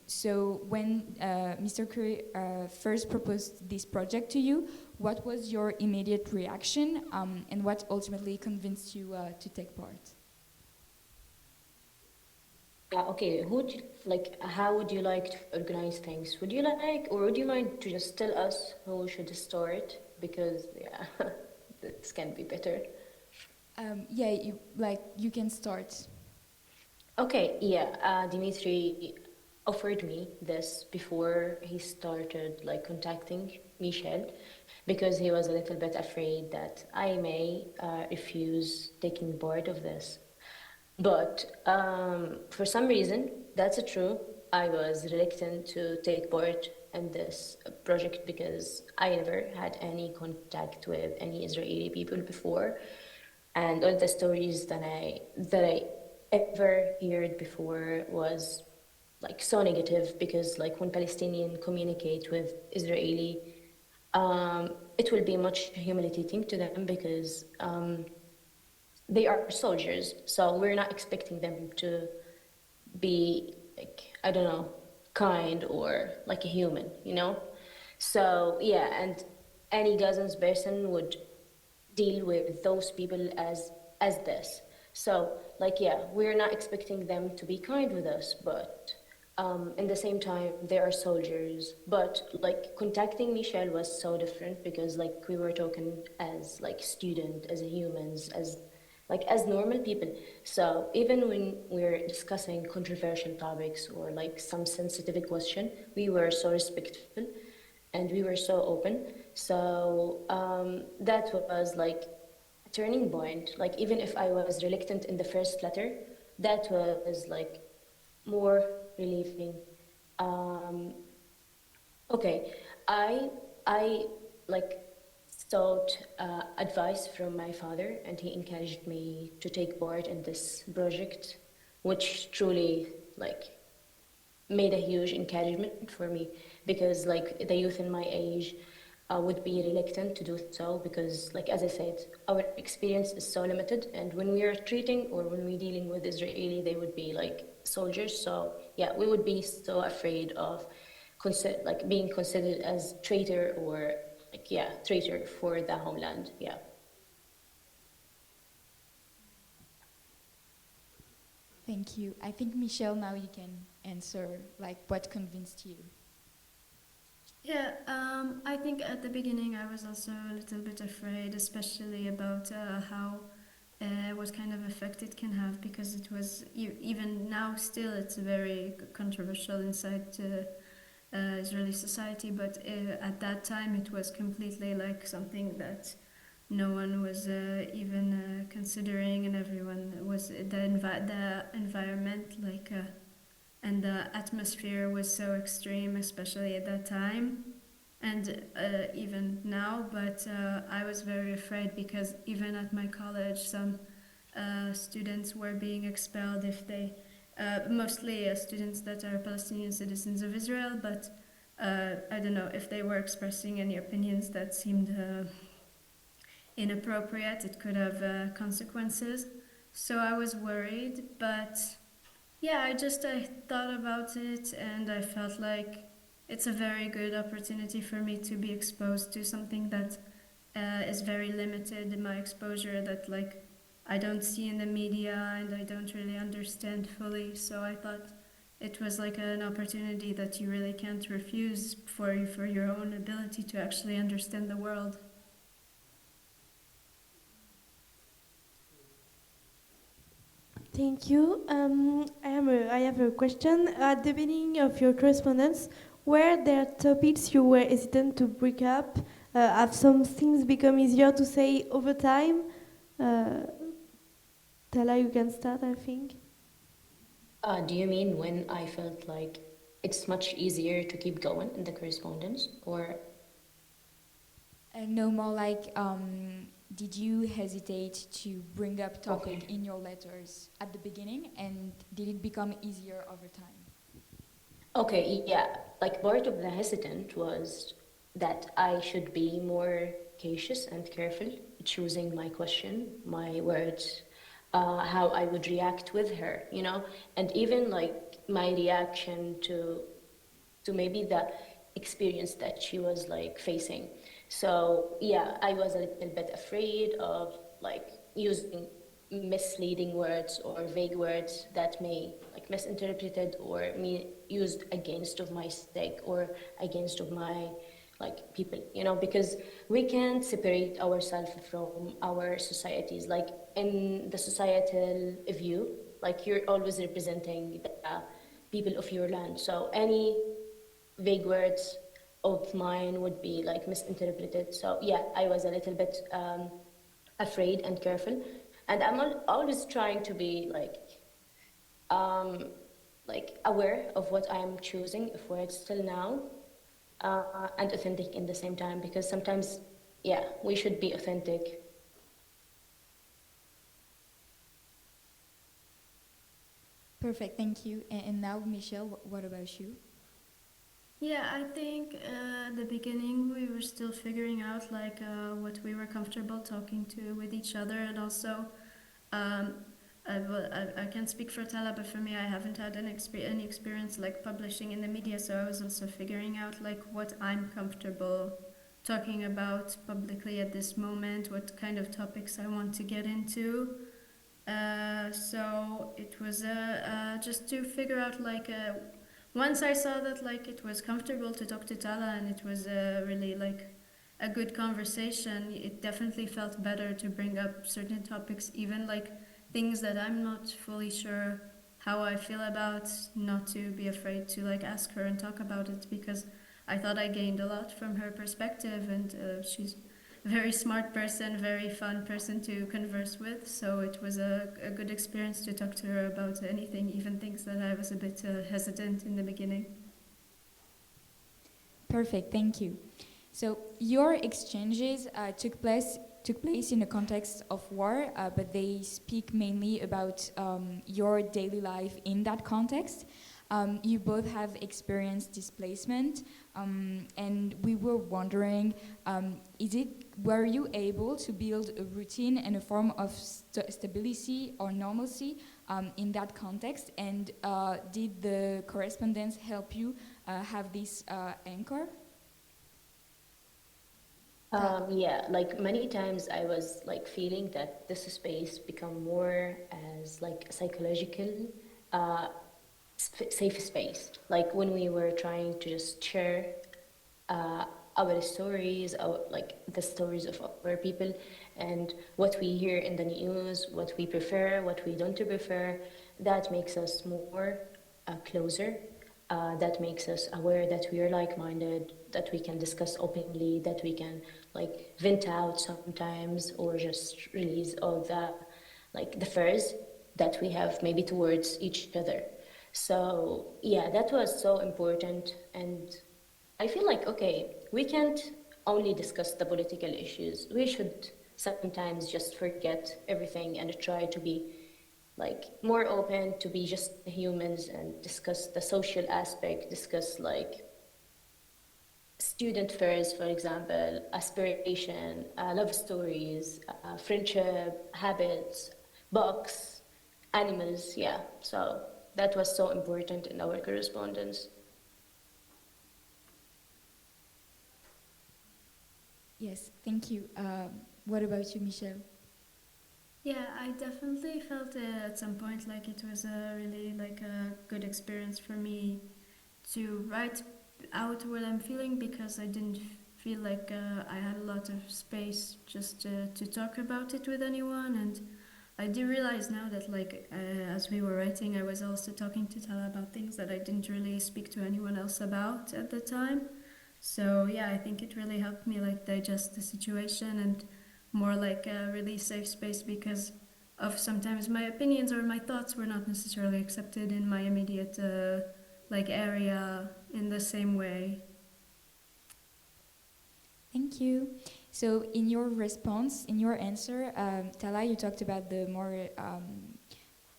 So when Mr. Krier first proposed this project to you, what was your immediate reaction, and what ultimately convinced you to take part? Okay, how would you like to organize things? Would you like, or would you mind to just tell us who should start? Because, yeah, this can be better. Yeah, you can start. Okay, yeah, Dimitri offered me this before he started contacting Michel, because he was a little bit afraid that I may refuse taking part of this. But for some reason, that's true, I was reluctant to take part in this project because I never had any contact with any Israeli people before, and all the stories that I ever heard before was so negative, because when Palestinians communicate with Israeli, it will be much humiliating to them, because they are soldiers, so we're not expecting them to be I don't know, kind or like a human, you know? So yeah, and any Gazans person would deal with those people as this. So yeah, we're not expecting them to be kind with us, but in the same time, they are soldiers. But contacting Michel was so different, because we were talking as student, as humans, as normal people. So even when we're discussing controversial topics or some sensitive question, we were so respectful and we were so open. So that was a turning point. Even if I was reluctant in the first letter, that was more relieving. Okay, I sought advice from my father, and he encouraged me to take part in this project, which truly made a huge encouragement for me, because the youth in my age would be reluctant to do so, because as I said, our experience is so limited, and when we are treating or when we're dealing with Israeli, they would be soldiers. So yeah, we would be so afraid of being considered as traitor, or traitor for the homeland. Yeah. Thank you. I think, Michelle, now you can answer what convinced you. Yeah, I think at the beginning I was also a little bit afraid, especially about what kind of effect it can have, because it was, even now still, it's very controversial inside Israeli society, but at that time it was completely something that no one was even considering, and everyone was, the environment and the atmosphere was so extreme, especially at that time, and even now. But I was very afraid, because even at my college, some students were being expelled if they, mostly students that are Palestinian citizens of Israel, but I don't know, if they were expressing any opinions that seemed inappropriate, it could have consequences. So I was worried, but yeah, I thought about it, and I felt like it's a very good opportunity for me to be exposed to something that is very limited in my exposure, that I don't see in the media and I don't really understand fully. So I thought it was an opportunity that you really can't refuse for your own ability to actually understand the world. Thank you. I have a question. At the beginning of your correspondence, were there topics you were hesitant to bring up? Have some things become easier to say over time? Tala, you can start, I think. Do you mean when I felt like it's much easier to keep going in the correspondence, or No, more like, did you hesitate to bring up topic Okay. in your letters at the beginning, and did it become easier over time? Okay, yeah, like part of the hesitant was that I should be more cautious and careful choosing my question, my words, how I would react with her, you know, and even like my reaction to maybe the experience that she was like facing. So yeah, I was a little bit afraid of like using misleading words or vague words that may like misinterpreted or me used against of my stake or against of my like people, you know, because we can't separate ourselves from our societies. Like in the societal view, like you're always representing the people of your land. So any vague words of mine would be like misinterpreted. So yeah, I was a little bit afraid and careful, and I'm always trying to be um, like aware of what I'm choosing of words till now, and authentic in the same time, because sometimes yeah, we should be authentic. Perfect, thank you. And now, Michelle, what about you? Yeah, I think at the beginning we were still figuring out like what we were comfortable talking to with each other, and also um, I can't speak for Tala, but for me, I haven't had any experience like publishing in the media, so I was also figuring out like what I'm comfortable talking about publicly at this moment, what kind of topics I want to get into. So it was just to figure out like once I saw that like it was comfortable to talk to Tala and it was really like a good conversation, it definitely felt better to bring up certain topics, even like things that I'm not fully sure how I feel about, not to be afraid to like ask her and talk about it, because I thought I gained a lot from her perspective, and she's a very smart person, very fun person to converse with. So it was a good experience to talk to her about anything, even things that I was a bit hesitant in the beginning. Perfect, thank you. So your exchanges took place in the context of war, but they speak mainly about your daily life in that context. You both have experienced displacement, and we were wondering, were you able to build a routine and a form of stability or normalcy in that context? And did the correspondence help you have this anchor? Yeah, like many times I was like feeling that this space become more as like a psychological uh, safe space. Like when we were trying to just share uh, our stories, like the stories of our people, and what we hear in the news, what we prefer, what we don't prefer. That makes us more closer. That makes us aware that we are like-minded, that we can discuss openly, that we can like vent out sometimes, or just release all the like the fears that we have maybe towards each other. So yeah, that was so important, and I feel like okay, we can't only discuss the political issues. We should sometimes just forget everything and try to be like more open, to be just humans and discuss the social aspect, discuss like student fairs, for example, aspiration, love stories, friendship, habits, books, animals. Yeah, so that was so important in our correspondence. Yes, thank you. What about you, Michelle? Yeah, I definitely felt at some point like it was a really like a good experience for me to write out what I'm feeling, because I didn't feel like I had a lot of space just to talk about it with anyone. And I do realize now that like as we were writing, I was also talking to Tala about things that I didn't really speak to anyone else about at the time. So yeah, I think it really helped me like digest the situation, and more like a really safe space, because of sometimes my opinions or my thoughts were not necessarily accepted in my immediate like area in the same way. Thank you. So in your response, in your answer, Tala, you talked about the more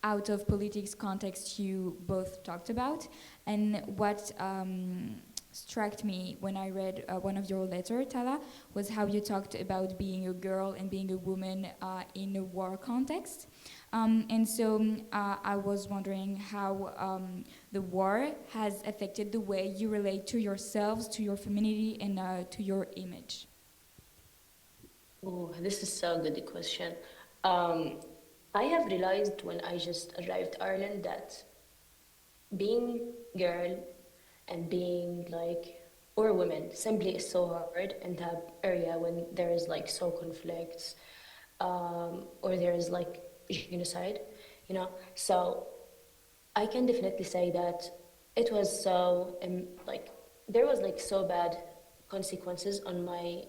out of politics context you both talked about. And what struck me when I read one of your letters, Tala, was how you talked about being a girl and being a woman in a war context. And so I was wondering how the war has affected the way you relate to yourselves, to your femininity, and to your image. Oh, this is so good a question. I have realized when I just arrived Ireland that being girl and being like, or women simply is so hard in that area when there is like so conflicts or there is like genocide, you know. So I can definitely say that it was so like there was like so bad consequences on my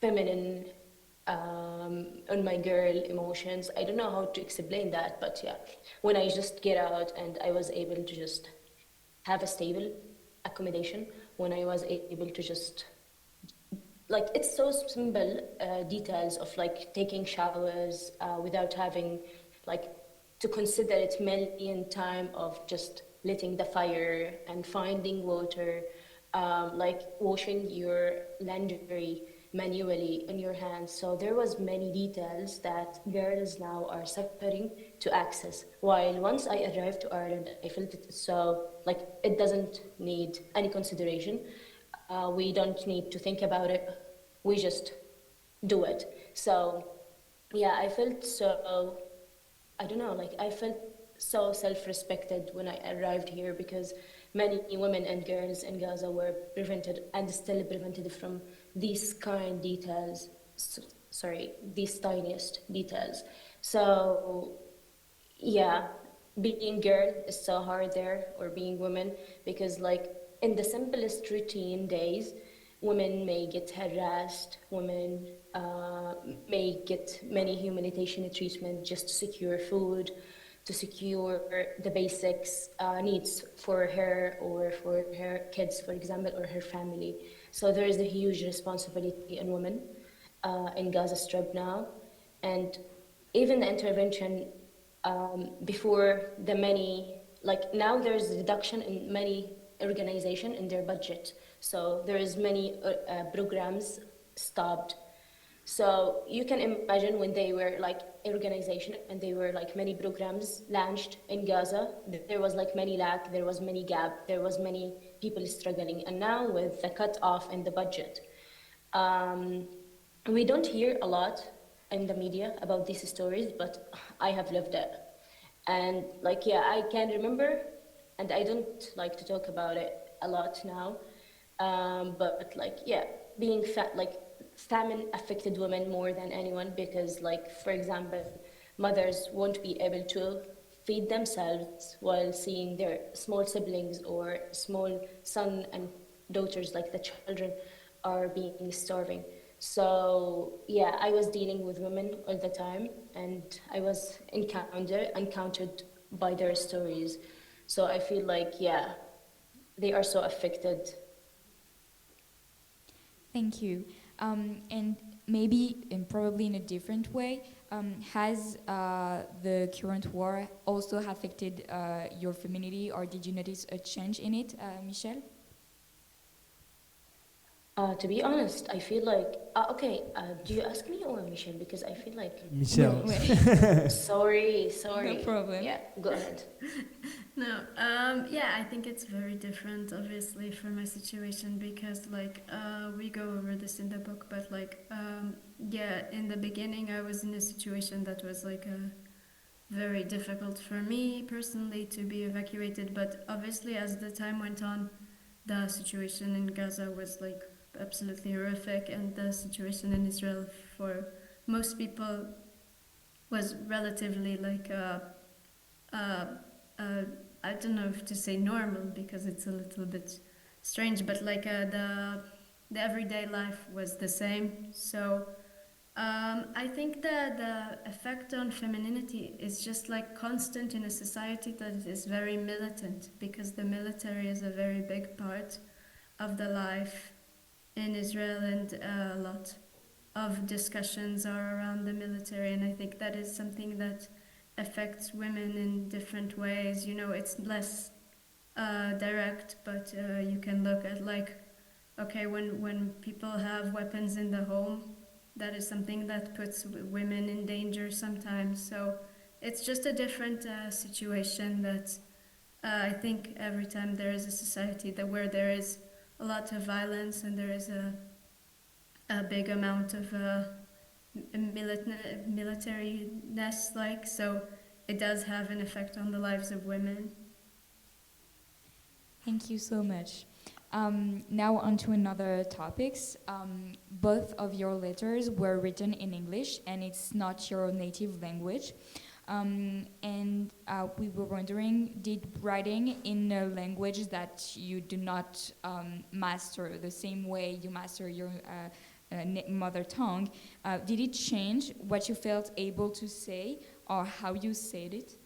feminine on my girl emotions. I don't know how to explain that, but yeah, when I just get out and I was able to just have a stable accommodation, when I was able to just like it's so simple details of like taking showers without having like to consider it million time of just letting the fire and finding water, like washing your laundry manually in your hands. So there was many details that girls now are suffering to access. While once I arrived to Ireland, I felt it so like it doesn't need any consideration. We don't need to think about it. We just do it. So yeah, I felt so, I don't know, like I felt so self-respected when I arrived here because many women and girls in Gaza were prevented and still prevented from these kind details, these tiniest details. So yeah, being girl is so hard there, or being woman, because like in the simplest routine days, women may get harassed, women may get many humiliation treatment just to secure food, to secure the basics needs for her or for her kids, for example, or her family. So there is a huge responsibility in women in Gaza Strip now. And even the intervention before the many, like now there's a reduction in many organization in their budget. So there is many programs stopped. So you can imagine when they were like organization and they were like many programs launched in Gaza, there was like many lack, there was many gap, there was many people struggling. And now with the cut off in the budget, we don't hear a lot in the media about these stories, but I have lived it. And like, yeah, I can remember, and I don't like to talk about it a lot now, but like, yeah, being fat, like famine affected women more than anyone because like, for example, mothers won't be able to feed themselves while seeing their small siblings or small son and daughters, like the children, are being starving. So yeah, I was dealing with women all the time, and I was encountered by their stories. So I feel like, yeah, they are so affected. Thank you. And maybe, and probably in a different way, has the current war also affected your femininity, or did you notice a change in it, Michelle? To be honest, I feel like, do you ask me or Michelle? Because I feel like, Michelle. sorry. No problem. Yeah, go ahead. No, yeah, I think it's very different, obviously, for my situation because, like, we go over this in the book, but, like, yeah, in the beginning, I was in a situation that was, like, very difficult for me personally to be evacuated, but obviously, as the time went on, the situation in Gaza was, like, absolutely horrific, and the situation in Israel for most people was relatively, like, I don't know if to say normal because it's a little bit strange, but like the everyday life was the same. So I think that the effect on femininity is just like constant in a society that is very militant, because the military is a very big part of the life in Israel, and a lot of discussions are around the military, and I think that is something that affects women in different ways. You know, it's less direct, but you can look at like, okay, when people have weapons in the home, that is something that puts women in danger sometimes. So it's just a different situation that I think every time there is a society that where there is a lot of violence and there is a big amount of militariness, like, so it does have an effect on the lives of women. Thank you so much. Now on to another topics. Both of your letters were written in English, and it's not your native language. And we were wondering, did writing in a language that you do not master the same way you master your mother tongue, did it change what you felt able to say or how you said it?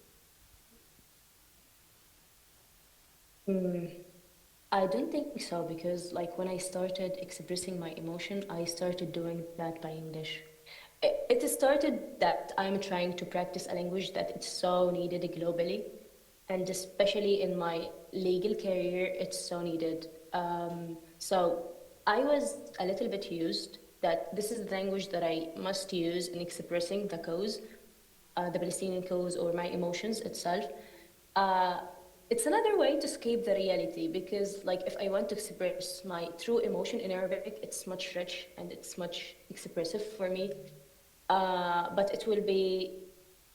I don't think so, because like when I started expressing my emotion, I started doing that by English. It started that I'm trying to practice a language that it's so needed globally, and especially in my legal career, it's so needed. So I was a little bit used that this is the language that I must use in expressing the cause, the Palestinian cause, or my emotions itself. Uh, it's another way to escape the reality, because like if I want to express my true emotion in Arabic, it's much rich and it's much expressive for me. But it will be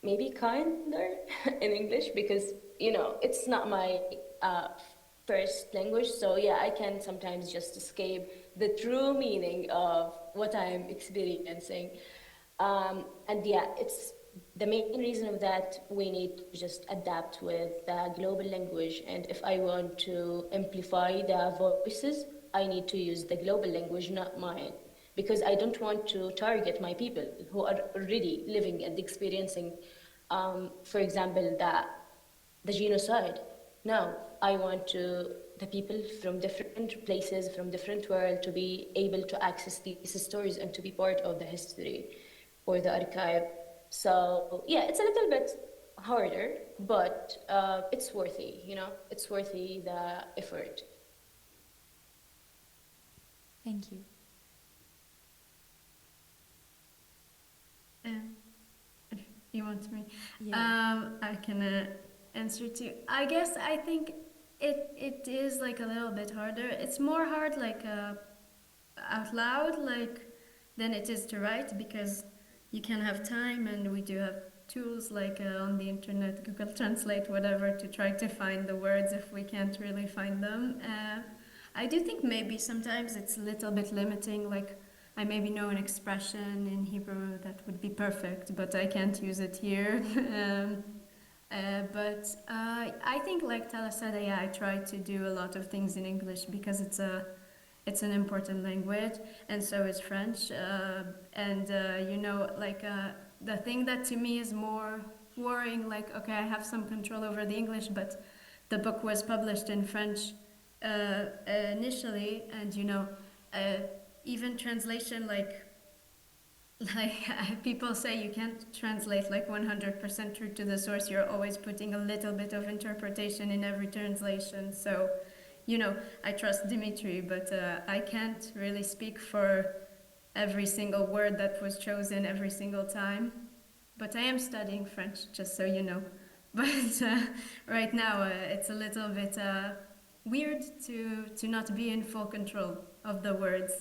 maybe kinder in English, because you know it's not my uh, first language. So yeah, I can sometimes just escape the true meaning of what I'm experiencing. And yeah, it's the main reason of that we need to just adapt with the global language. And if I want to amplify the voices, I need to use the global language, not mine, because I don't want to target my people who are already living and experiencing, for example, the genocide. No, I want the people from different places, from different world, to be able to access these stories and to be part of the history or the archive. So yeah, it's a little bit harder, but it's worthy. You know, it's worthy the effort. Thank you. If you want me, Yeah. I can answer too. I guess I think it is like a little bit harder. It's more hard like out loud, like, than it is to write, because you can have time, and we do have tools like on the internet, Google Translate, whatever, to try to find the words if we can't really find them. I do think maybe sometimes it's a little bit limiting, like I maybe know an expression in Hebrew that would be perfect, but I can't use it here. But I think, like Tala said, yeah, I try to do a lot of things in English because it's an important language, and so is French. And you know, like the thing that to me is more worrying, like, okay, I have some control over the English, but the book was published in French initially, and you know, even translation, like people say you can't translate like 100% true to the source. You're always putting a little bit of interpretation in every translation. So, you know, I trust Dimitri, but I can't really speak for every single word that was chosen every single time. But I am studying French, just so you know. But right now, it's a little bit weird to not be in full control of the words.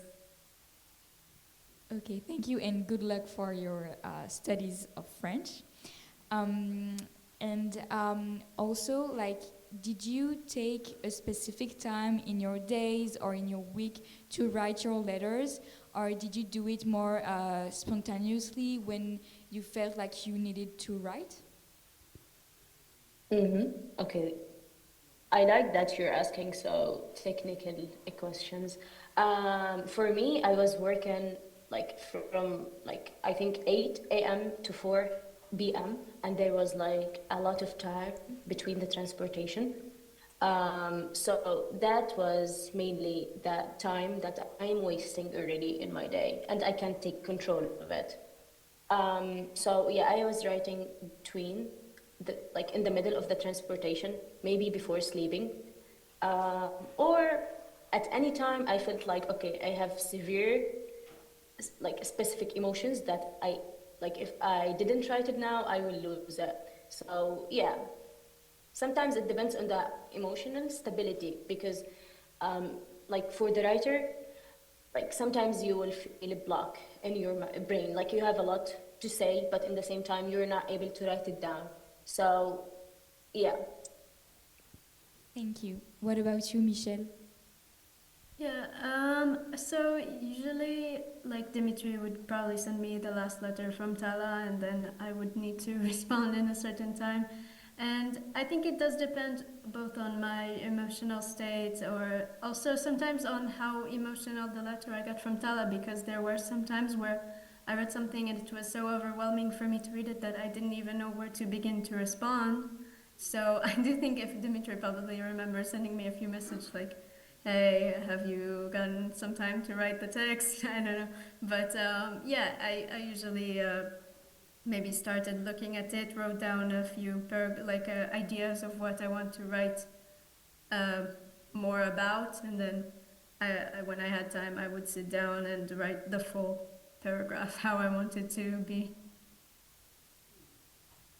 Okay, thank you, and good luck for your studies of French. And also, like, did you take a specific time in your days or in your week to write your letters, or did you do it more spontaneously when you felt like you needed to write? Okay, I like that you're asking so technical questions. For me, I was working like from like I think 8 a.m. to 4 p.m. and there was like a lot of time between the transportation. So that was mainly the time that I'm wasting already in my day, and I can't take control of it. So yeah, I was writing between like in the middle of the transportation, maybe before sleeping, or at any time I felt like, okay, I have severe, like specific emotions that I, like if I didn't write it now, I will lose it. So yeah, sometimes it depends on the emotional stability because like for the writer, like sometimes you will feel a block in your brain, like you have a lot to say, but in the same time, you're not able to write it down. So yeah. Thank you. What about you, Michelle? Yeah, so usually, like Dimitri would probably send me the last letter from Tala, and then I would need to respond in a certain time. And I think it does depend both on my emotional state or also sometimes on how emotional the letter I got from Tala, because there were some times where I read something and it was so overwhelming for me to read it that I didn't even know where to begin to respond. So I do think if Dimitri probably remembers sending me a few messages like, hey, have you gotten some time to write the text? I don't know. But yeah, I usually maybe started looking at it, wrote down a few ideas of what I want to write more about, and then when I had time, I would sit down and write the full paragraph how I want it to be.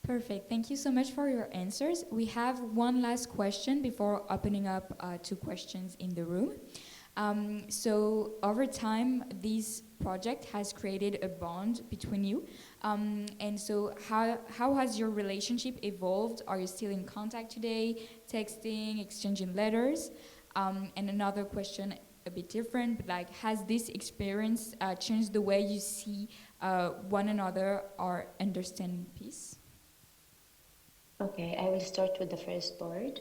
Perfect. Thank you so much for your answers. We have one last question before opening up to questions in the room. So over time, this project has created a bond between you. And so how has your relationship evolved? Are you still in contact today, texting, exchanging letters? And another question, a bit different, but like, has this experience changed the way you see one another or understand peace? Okay, I will start with the first part.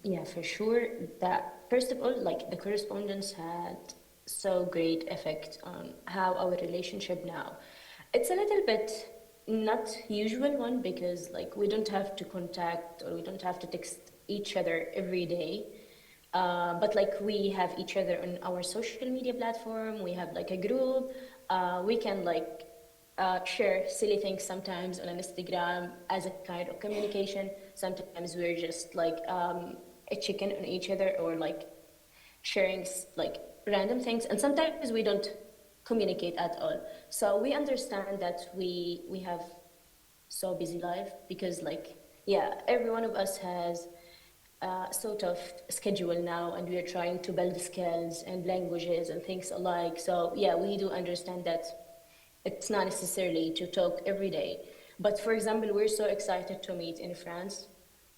Yeah, for sure. That first of all, like the correspondence had so great effect on how our relationship now. It's a little bit not usual one because like we don't have to contact or we don't have to text each other every day. But like we have each other on our social media platform. We have like a group. We can like share silly things sometimes on Instagram as a kind of communication. Sometimes we're just like a chicken on each other or like sharing like random things. And sometimes we don't communicate at all. So we understand that we have so busy life because like, yeah, every one of us has sort of schedule now and we are trying to build skills and languages and things alike. So yeah, we do understand that it's not necessarily to talk every day. But for example, we're so excited to meet in France.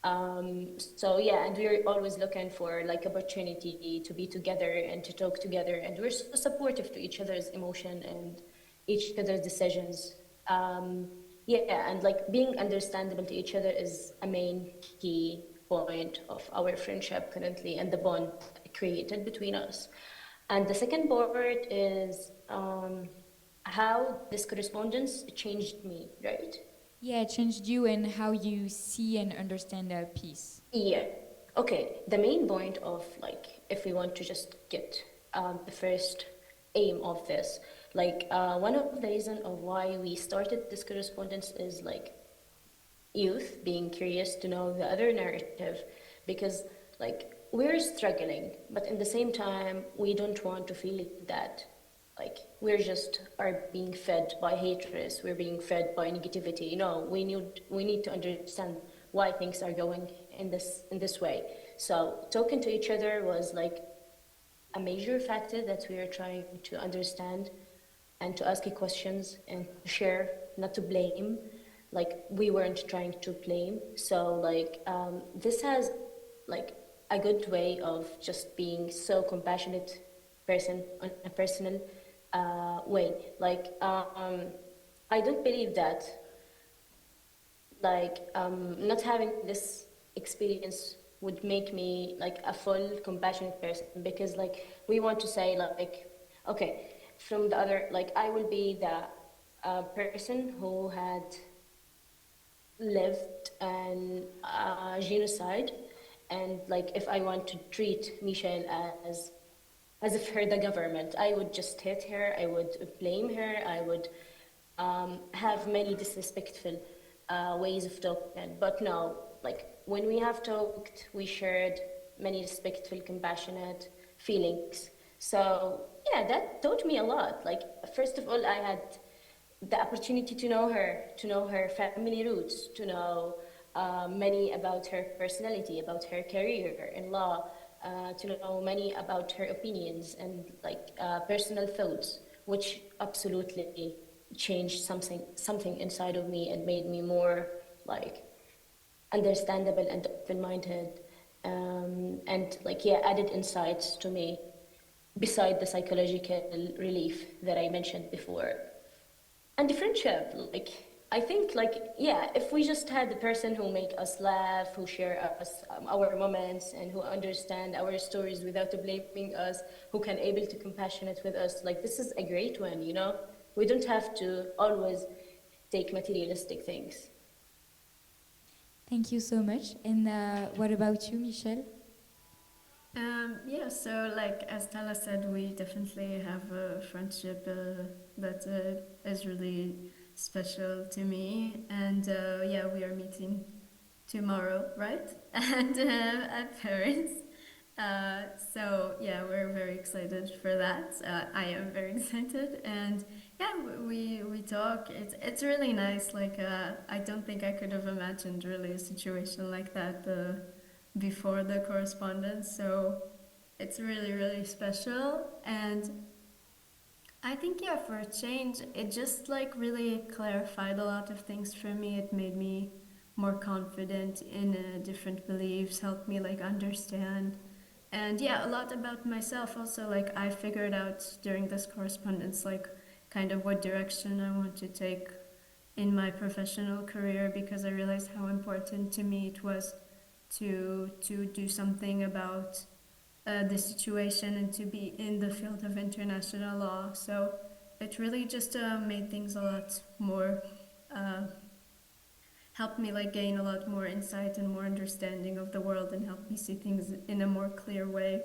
So yeah, and we're always looking for like opportunity to be together and to talk together. And we're so supportive to each other's emotion and each other's decisions. Yeah, and like being understandable to each other is a main key point of our friendship currently and the bond created between us. And the second part is how this correspondence changed me, right? Yeah, it changed you and how you see and understand peace. Yeah. Okay. The main point of like, if we want to just get the first aim of this, like one of the reasons of why we started this correspondence is like youth being curious to know the other narrative, because like we're struggling, but in the same time we don't want to feel that like we're just are being fed by hatred, we're being fed by negativity. No, we need to understand why things are going in this way. So talking to each other was like a major factor that we are trying to understand and to ask questions and to share, not to blame. Like we weren't trying to blame. So like this has like a good way of just being so compassionate person on a personal way. Like I don't believe that like not having this experience would make me like a full compassionate person, because like we want to say like, okay, from the other, like I will be the person who had lived an genocide, and like if I want to treat Michelle as if her the government, I would just hit her, I would blame her, I would have many disrespectful ways of talking. But no, like when we have talked, we shared many respectful, compassionate feelings. So yeah, that taught me a lot. Like first of all, I had the opportunity to know her family roots, to know many about her personality, about her career in law, to know many about her opinions and like personal thoughts, which absolutely changed something inside of me and made me more like understandable and open-minded, and like yeah, added insights to me beside the psychological relief that I mentioned before. And the friendship, like I think like yeah, if we just had the person who make us laugh, who share us our moments, and who understand our stories without blaming us, who can able to compassionate with us, like this is a great one, you know. We don't have to always take materialistic things. Thank you so much. And what about you, Michelle? Yeah, so like as Tala said, we definitely have a friendship that is really special to me, and yeah, we are meeting tomorrow, right? And at Paris. So yeah, we're very excited for that. I am very excited, and yeah, we talk. It's really nice. Like I don't think I could have imagined really a situation like that before the correspondence. So it's really really special, and I think yeah, for a change, it just like really clarified a lot of things for me. It made me more confident in different beliefs, helped me like understand, and yeah, a lot about myself also. Like I figured out during this correspondence, like kind of what direction I want to take in my professional career, because I realized how important to me it was to do something about the situation and to be in the field of international law. So it really just made things a lot more, helped me like gain a lot more insight and more understanding of the world, and helped me see things in a more clear way.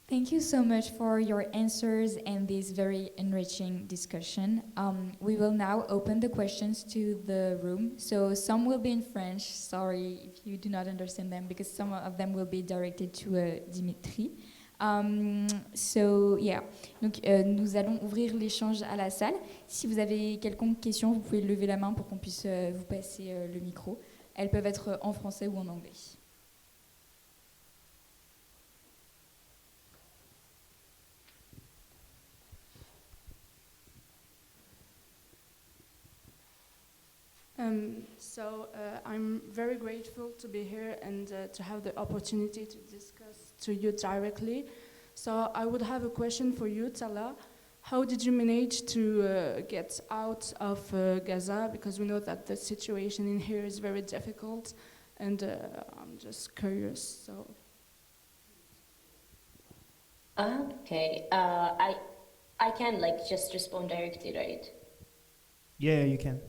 Thank you so much for your answers and this very enriching discussion. We will now open the questions to the room. So some will be in French. Sorry if you do not understand them, because some of them will be directed to Dimitri. So yeah. Donc nous allons ouvrir l'échange à la salle. Si vous avez quelconque question, vous pouvez lever la main pour qu'on puisse vous passer le micro. Elles peuvent être en français ou en anglais. I'm very grateful to be here and to have the opportunity to discuss to you directly. So I would have a question for you, Tala. How did you manage to get out of Gaza? Because we know that the situation in here is very difficult, and I'm just curious. So. Okay, I can like just respond directly, right? Yeah, you can.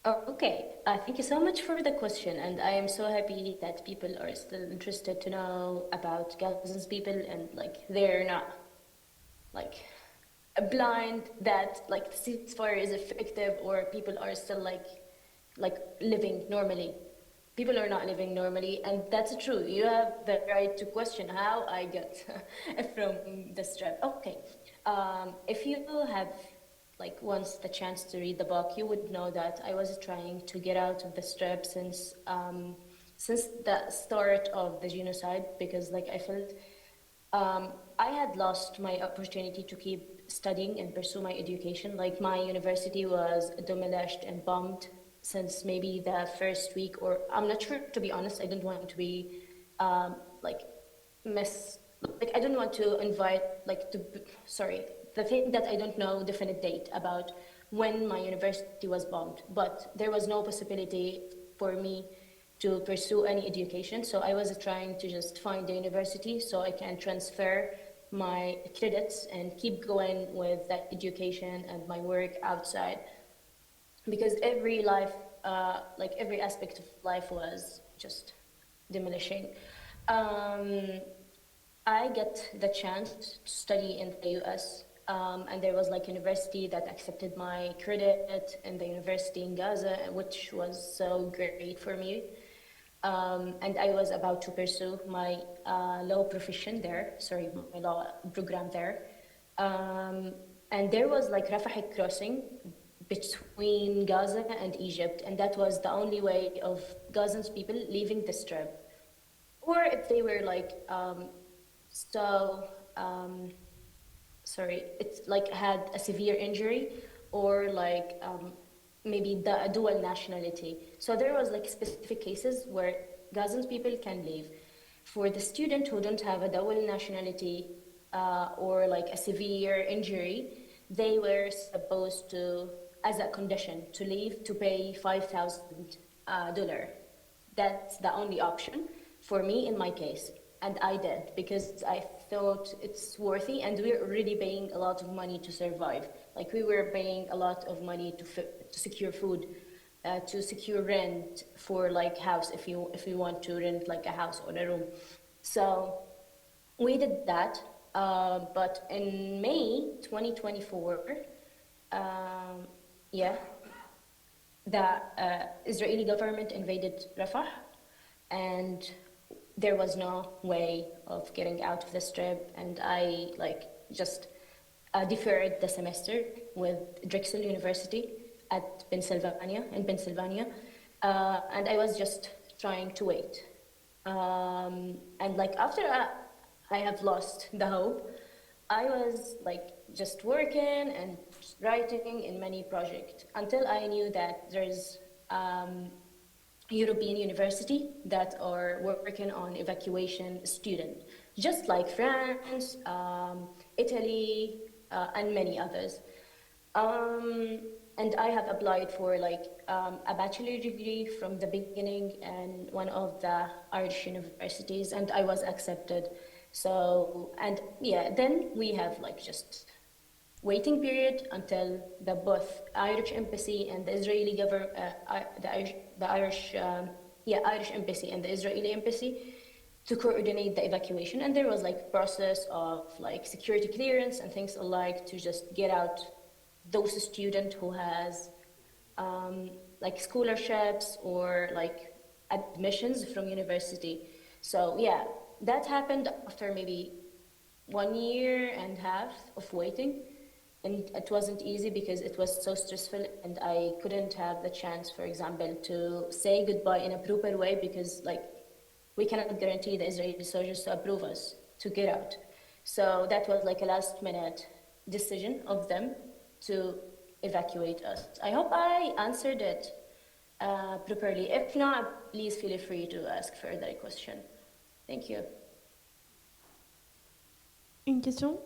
Oh, okay. Thank you so much for the question, and I am so happy that people are still interested to know about Gazans people, and like they're not like blind that like the ceasefire is effective, or people are still like living normally. People are not living normally, and that's true. You have the right to question how I got from the strap. Okay, if you have like once the chance to read the book, you would know that I was trying to get out of the strap since the start of the genocide, because like I felt I had lost my opportunity to keep studying and pursue my education. Like my university was demolished and bombed since maybe the first week, or I'm not sure, to be honest. I don't want to be like I don't want to invite the thing that I don't know definite date about when my university was bombed, but there was no possibility for me to pursue any education. So I was trying to just find a university so I can transfer my credits and keep going with that education and my work outside, because every life, like every aspect of life was just diminishing. I get the chance to study in the US, and there was like university that accepted my credit in the university in Gaza, which was so great for me. And I was about to pursue my law profession there, my law program there. And there was like Rafah crossing between Gaza and Egypt, and that was the only way of Gazans people leaving the Strip. Or if they were like, it's like had a severe injury, or like maybe a dual nationality. So there was like specific cases where Gazans people can leave. For the student who don't have a dual nationality or like a severe injury, they were supposed to, as a condition to leave, to pay $5,000. That's the only option for me in my case. And I did, because I thought it's worthy, and we're already paying a lot of money to survive. Like we were paying a lot of money to secure food, to secure rent for like house, if you want to rent like a house or a room. So we did that, but in May 2024, the Israeli government invaded Rafah, and there was no way of getting out of the Strip, and I like just deferred the semester with Drexel University in Pennsylvania, and I was just trying to wait. And like after I have lost the hope, I was like just working and writing in many projects until I knew that there's European university that are working on evacuation student, just like France, Italy, and many others. And I have applied for like a bachelor degree from the beginning in one of the Irish universities, and I was accepted. So, and yeah, then we have like just waiting period until the both Irish embassy and the Israeli government, Irish embassy and the Israeli embassy to coordinate the evacuation. And there was like process of like security clearance and things alike to just get out those students who has like scholarships or like admissions from university. So yeah, that happened after maybe 1.5 years of waiting. And it wasn't easy because it was so stressful, and I couldn't have the chance, for example, to say goodbye in a proper way, because like we cannot guarantee the Israeli soldiers to approve us to get out. So that was like a last minute decision of them to evacuate us. I hope I answered it properly. If not, please feel free to ask further question. Thank you. Une question?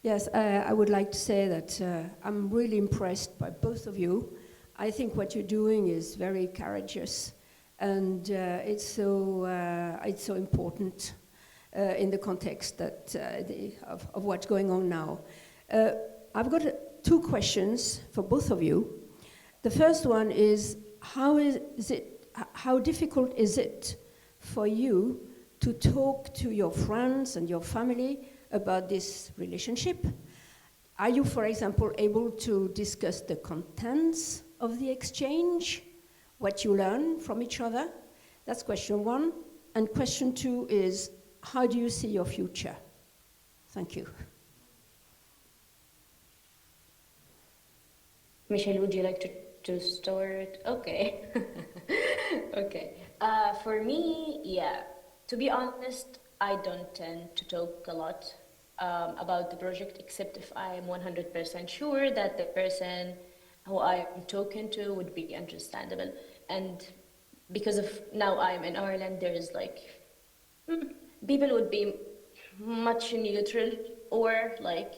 Yes, I would like to say that I'm really impressed by both of you. I think what you're doing is very courageous, and it's so important in the context that of what's going on now. I've got 2 questions for both of you. The first one is how difficult is it for you to talk to your friends and your family about this relationship? Are you, for example, able to discuss the contents of the exchange, what you learn from each other? That's question 1. And question 2 is, how do you see your future? Thank you. Michelle, would you like to start? Okay. Okay. For me, yeah, to be honest, I don't tend to talk a lot about the project, except if I am 100% sure that the person who I am talking to would be understandable. And because of now I'm in Ireland, there is like, people would be much neutral, or like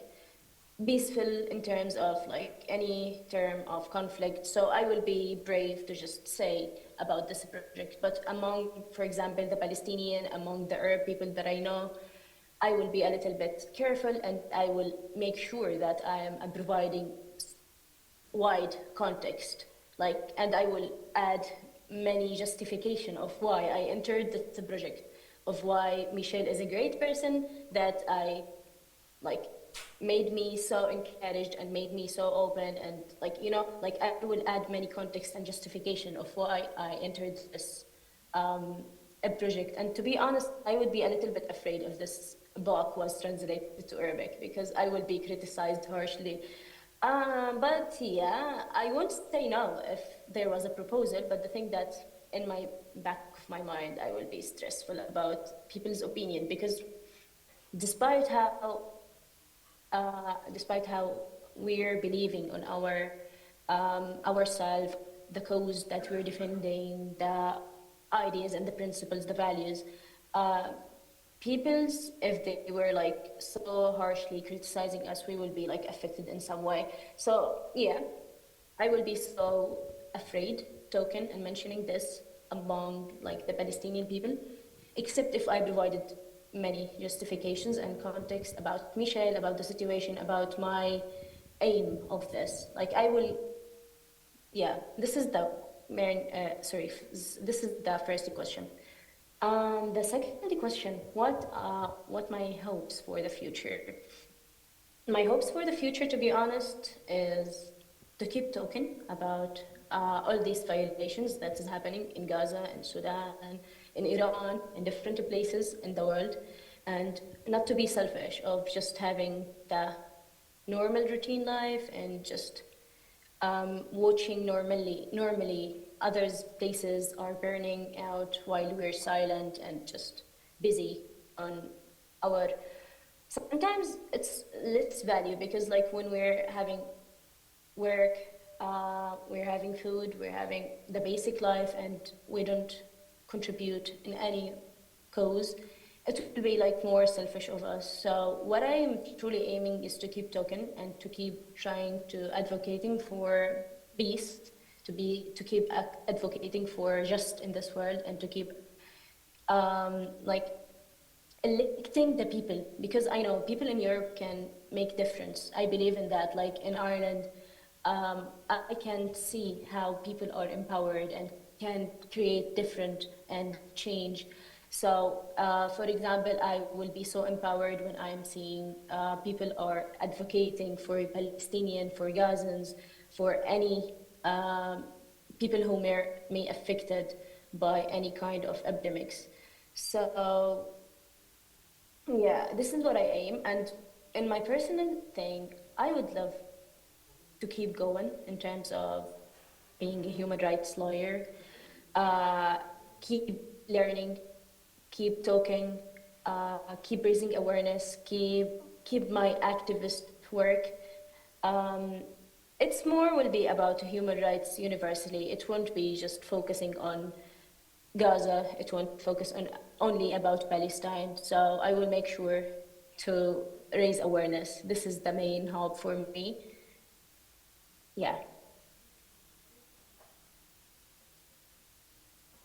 peaceful in terms of like any term of conflict. So I will be brave to just say about this project. But among, for example, the Palestinian, among the Arab people that I know, I will be a little bit careful, and I will make sure that I'm providing wide context, like, and I will add many justification of why I entered the project, of why Michelle is a great person, that I like made me so encouraged and made me so open, and like, you know, like I will add many context and justification of why I entered this a project. And to be honest, I would be a little bit afraid if this book was translated to Arabic, because I will be criticized harshly. But yeah, I won't say no if there was a proposal, but the thing that in my back of my mind, I will be stressful about people's opinion, because despite how we're believing on ourselves, the cause that we're defending, the ideas and the principles, the values, people's, if they were like so harshly criticizing us, we will be like affected in some way. So yeah, I will be so afraid talking and mentioning this among like the Palestinian people, except if I provided many justifications and context about Michelle, about the situation, about my aim of this. Like I will, yeah, this is the main, this is the first question. The second question, what my hopes for the future? My hopes for the future, to be honest, is to keep talking about all these violations that is happening in Gaza, in Sudan, in Iran, in different places in the world, and not to be selfish of just having the normal routine life and just watching normally others' places are burning out while we're silent and just busy on our. Sometimes it's less value, because like when we're having work, we're having food, we're having the basic life, and we don't contribute in any cause, it will be like more selfish of us. So what I am truly aiming is to keep talking and to keep trying to advocating for peace, to keep advocating for just in this world, and to keep like electing the people, because I know people in Europe can make difference. I believe in that. Like in Ireland, I can see how people are empowered and can create different and change. So, for example, I will be so empowered when I'm seeing people are advocating for Palestinian, for Gazans, for any people who may affected by any kind of epidemics. So, yeah, this is what I aim. And in my personal thing, I would love to keep going in terms of being a human rights lawyer, keep learning, keep talking, keep raising awareness, keep my activist work. It's more will be about human rights universally. It won't be just focusing on Gaza. It won't focus on only about Palestine. So I will make sure to raise awareness. This is the main hope for me. Yeah.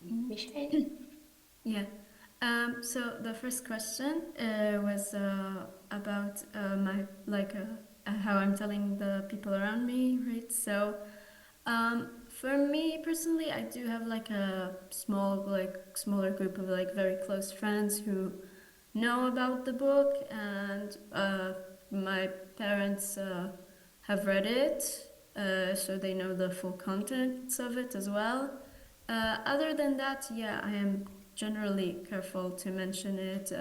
Michelle? Yeah. So the first question was about my how I'm telling the people around me, right? So for me personally, I do have like a smaller group of like very close friends who know about the book, and my parents have read it, so they know the full contents of it as well. Other than that, yeah, I am generally careful to mention it.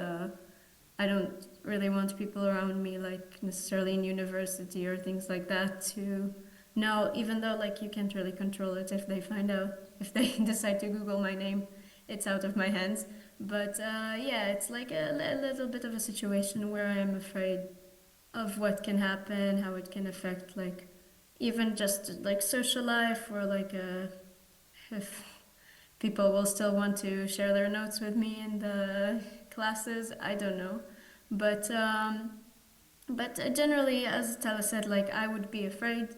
I don't really want people around me, like necessarily in university or things like that, to know, even though like you can't really control it. If they find out, if they decide to Google my name, it's out of my hands. But yeah, it's like a little bit of a situation where I am afraid of what can happen, how it can affect like even just like social life, or like if people will still want to share their notes with me in the classes. I don't know. But But generally, as Tala said, like I would be afraid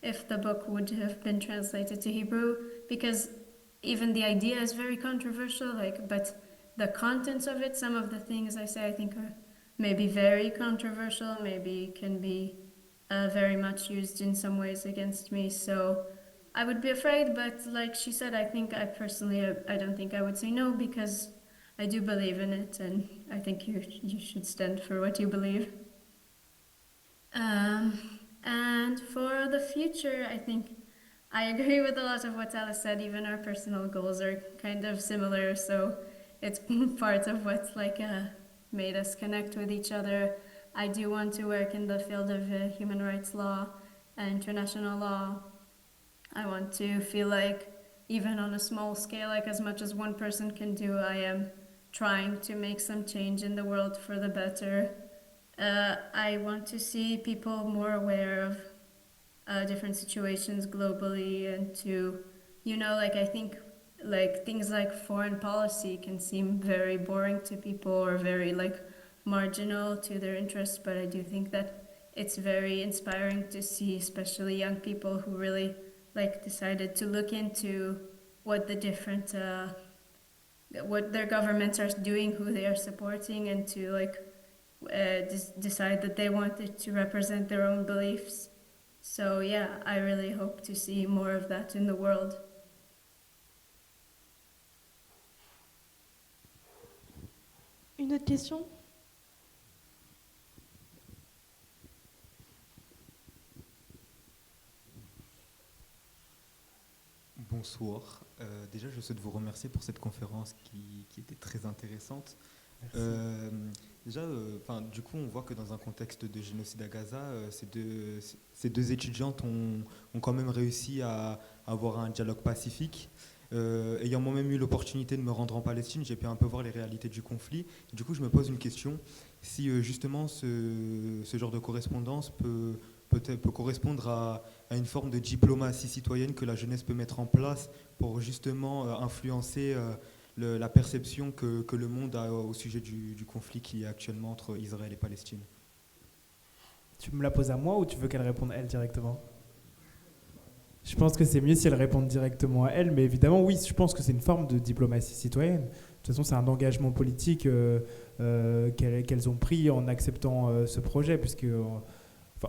if the book would have been translated to Hebrew, because even the idea is very controversial. Like, but the contents of it, some of the things I say, I think are maybe very controversial, maybe can be very much used in some ways against me. So I would be afraid, but like she said, I think I personally, I don't think I would say no, because I do believe in it, and I think you should stand for what you believe. And for the future, I think I agree with a lot of what Alice said. Even our personal goals are kind of similar, so it's part of what's like made us connect with each other. I do want to work in the field of human rights law and international law. I want to feel like, even on a small scale, like as much as one person can do, I am trying to make some change in the world for the better. I want to see people more aware of different situations globally, and to, like I think like things like foreign policy can seem very boring to people or very like marginal to their interests, but I do think that it's very inspiring to see, especially young people who really like decided to look into what the different what their governments are doing, who they are supporting, and to like decide that they wanted to represent their own beliefs. So yeah, I really hope to see more of that in the world. Une autre question? Bonsoir. Déjà, je souhaite vous remercier pour cette conférence qui était très intéressante. Déjà, du coup, on voit que dans un contexte de génocide à Gaza, ces deux étudiantes ont quand même réussi à avoir un dialogue pacifique. Ayant moi-même eu l'opportunité de me rendre en Palestine, j'ai pu un peu voir les réalités du conflit. Du coup, je me pose une question. Si justement ce genre de correspondance peut correspondre à une forme de diplomatie citoyenne que la jeunesse peut mettre en place pour justement influencer la perception que le monde a au sujet du conflit qui est actuellement entre Israël et Palestine. Tu me la poses à moi ou tu veux qu'elle réponde elle directement? Je pense que c'est mieux si elle répond directement à elle, mais évidemment, oui, je pense que c'est une forme de diplomatie citoyenne. De toute façon, c'est un engagement politique qu'elles ont pris en acceptant ce projet, puisque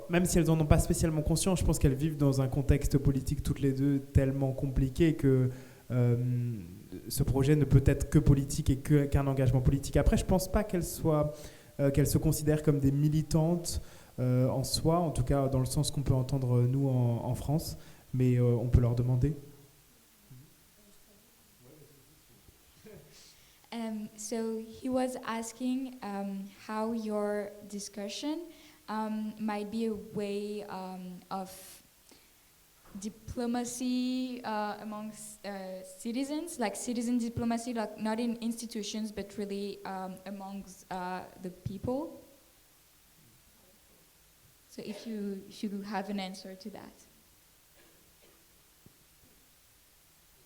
même si elles n'en ont pas spécialement conscience, je pense qu'elles vivent dans un contexte politique toutes les deux tellement compliqué que ce projet ne peut être que politique et qu'un engagement politique. Après, je ne pense pas qu'elles se considèrent comme des militantes en soi, en tout cas dans le sens qu'on peut entendre nous en France, mais on peut leur demander. So he was asking how your discussion might be a way of diplomacy amongst citizens, like citizen diplomacy, like not in institutions, but really amongst the people. So if you have an answer to that.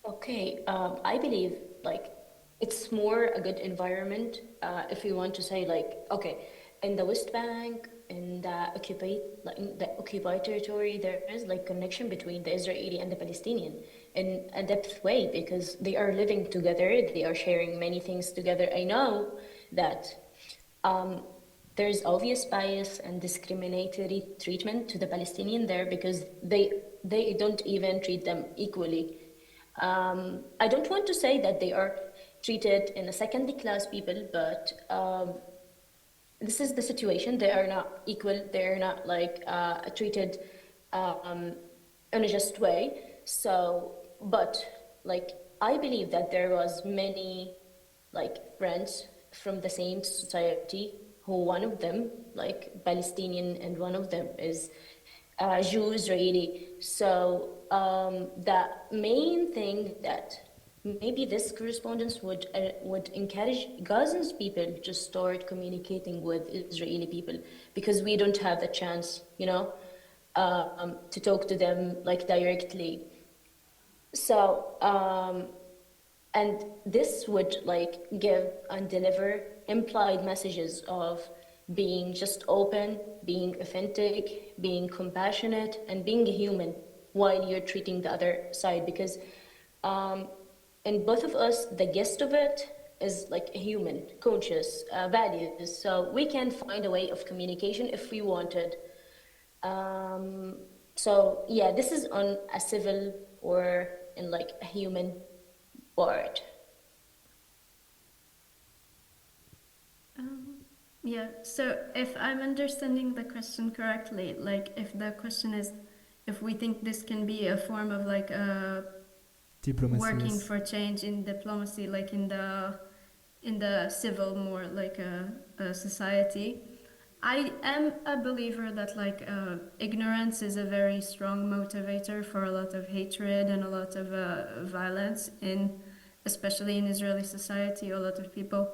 Okay, I believe like it's more a good environment if you want to say like, okay, in the West Bank, in the occupied territory, there is like connection between the Israeli and the Palestinian in a depth way, because they are living together, they are sharing many things together. I know that there's obvious bias and discriminatory treatment to the Palestinian there, because they don't even treat them equally. I don't want to say that they are treated in a second-class people, but this is the situation. They are not equal. They are not like treated in a just way. So, but like I believe that there was many like friends from the same society, who one of them like Palestinian and one of them is Jew Israeli. So the main thing that maybe this correspondence would encourage Gazans people to start communicating with Israeli people, because we don't have the chance, to talk to them like directly. So, and this would like give and deliver implied messages of being just open, being authentic, being compassionate, and being a human while you're treating the other side. Because in both of us, the gist of it is like a human, conscious, values. So we can find a way of communication if we wanted. So yeah, this is on a civil or in like a human part. Yeah, so if I'm understanding the question correctly, like if the question is if we think this can be a form of like Diplomacy, working yes. for change in diplomacy, like in the civil, more like a society. I am a believer that like ignorance is a very strong motivator for a lot of hatred and a lot of violence especially in Israeli society. A lot of people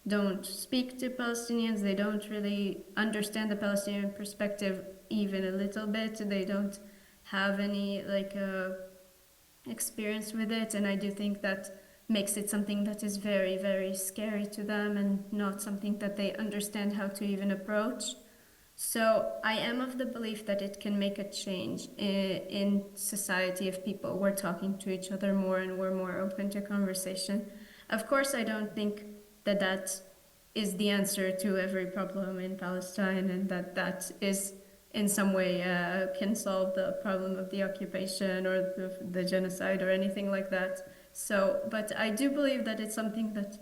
don't speak to Palestinians. They don't really understand the Palestinian perspective even a little bit. They don't have any like experience with it, and I do think that makes it something that is very, very scary to them and not something that they understand how to even approach. So I am of the belief that it can make a change in society if people were talking to each other more and were more open to conversation. Of course, I don't think that that is the answer to every problem in Palestine, and that is in some way can solve the problem of the occupation or the genocide or anything like that. So, but I do believe that it's something that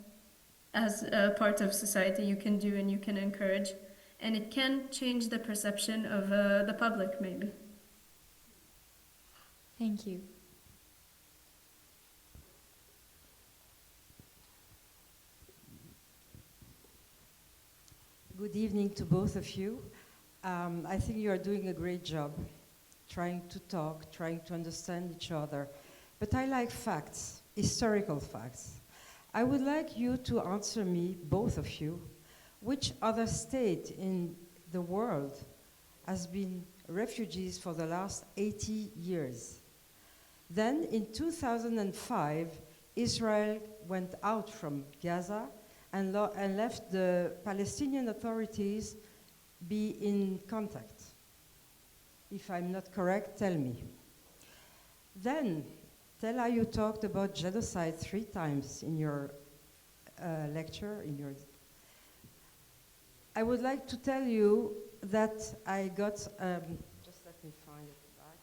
as a part of society you can do and you can encourage, and it can change the perception of the public maybe. Thank you. Good evening to both of you. I think you are doing a great job trying to talk, trying to understand each other. But I like facts, historical facts. I would like you to answer me, both of you, which other state in the world has been refugees for the last 80 years? Then in 2005, Israel went out from Gaza and left the Palestinian authorities be in contact. If I'm not correct, tell me. Then, Tala, you talked about genocide 3 times in your lecture. I would like to tell you that I got, just let me find it back,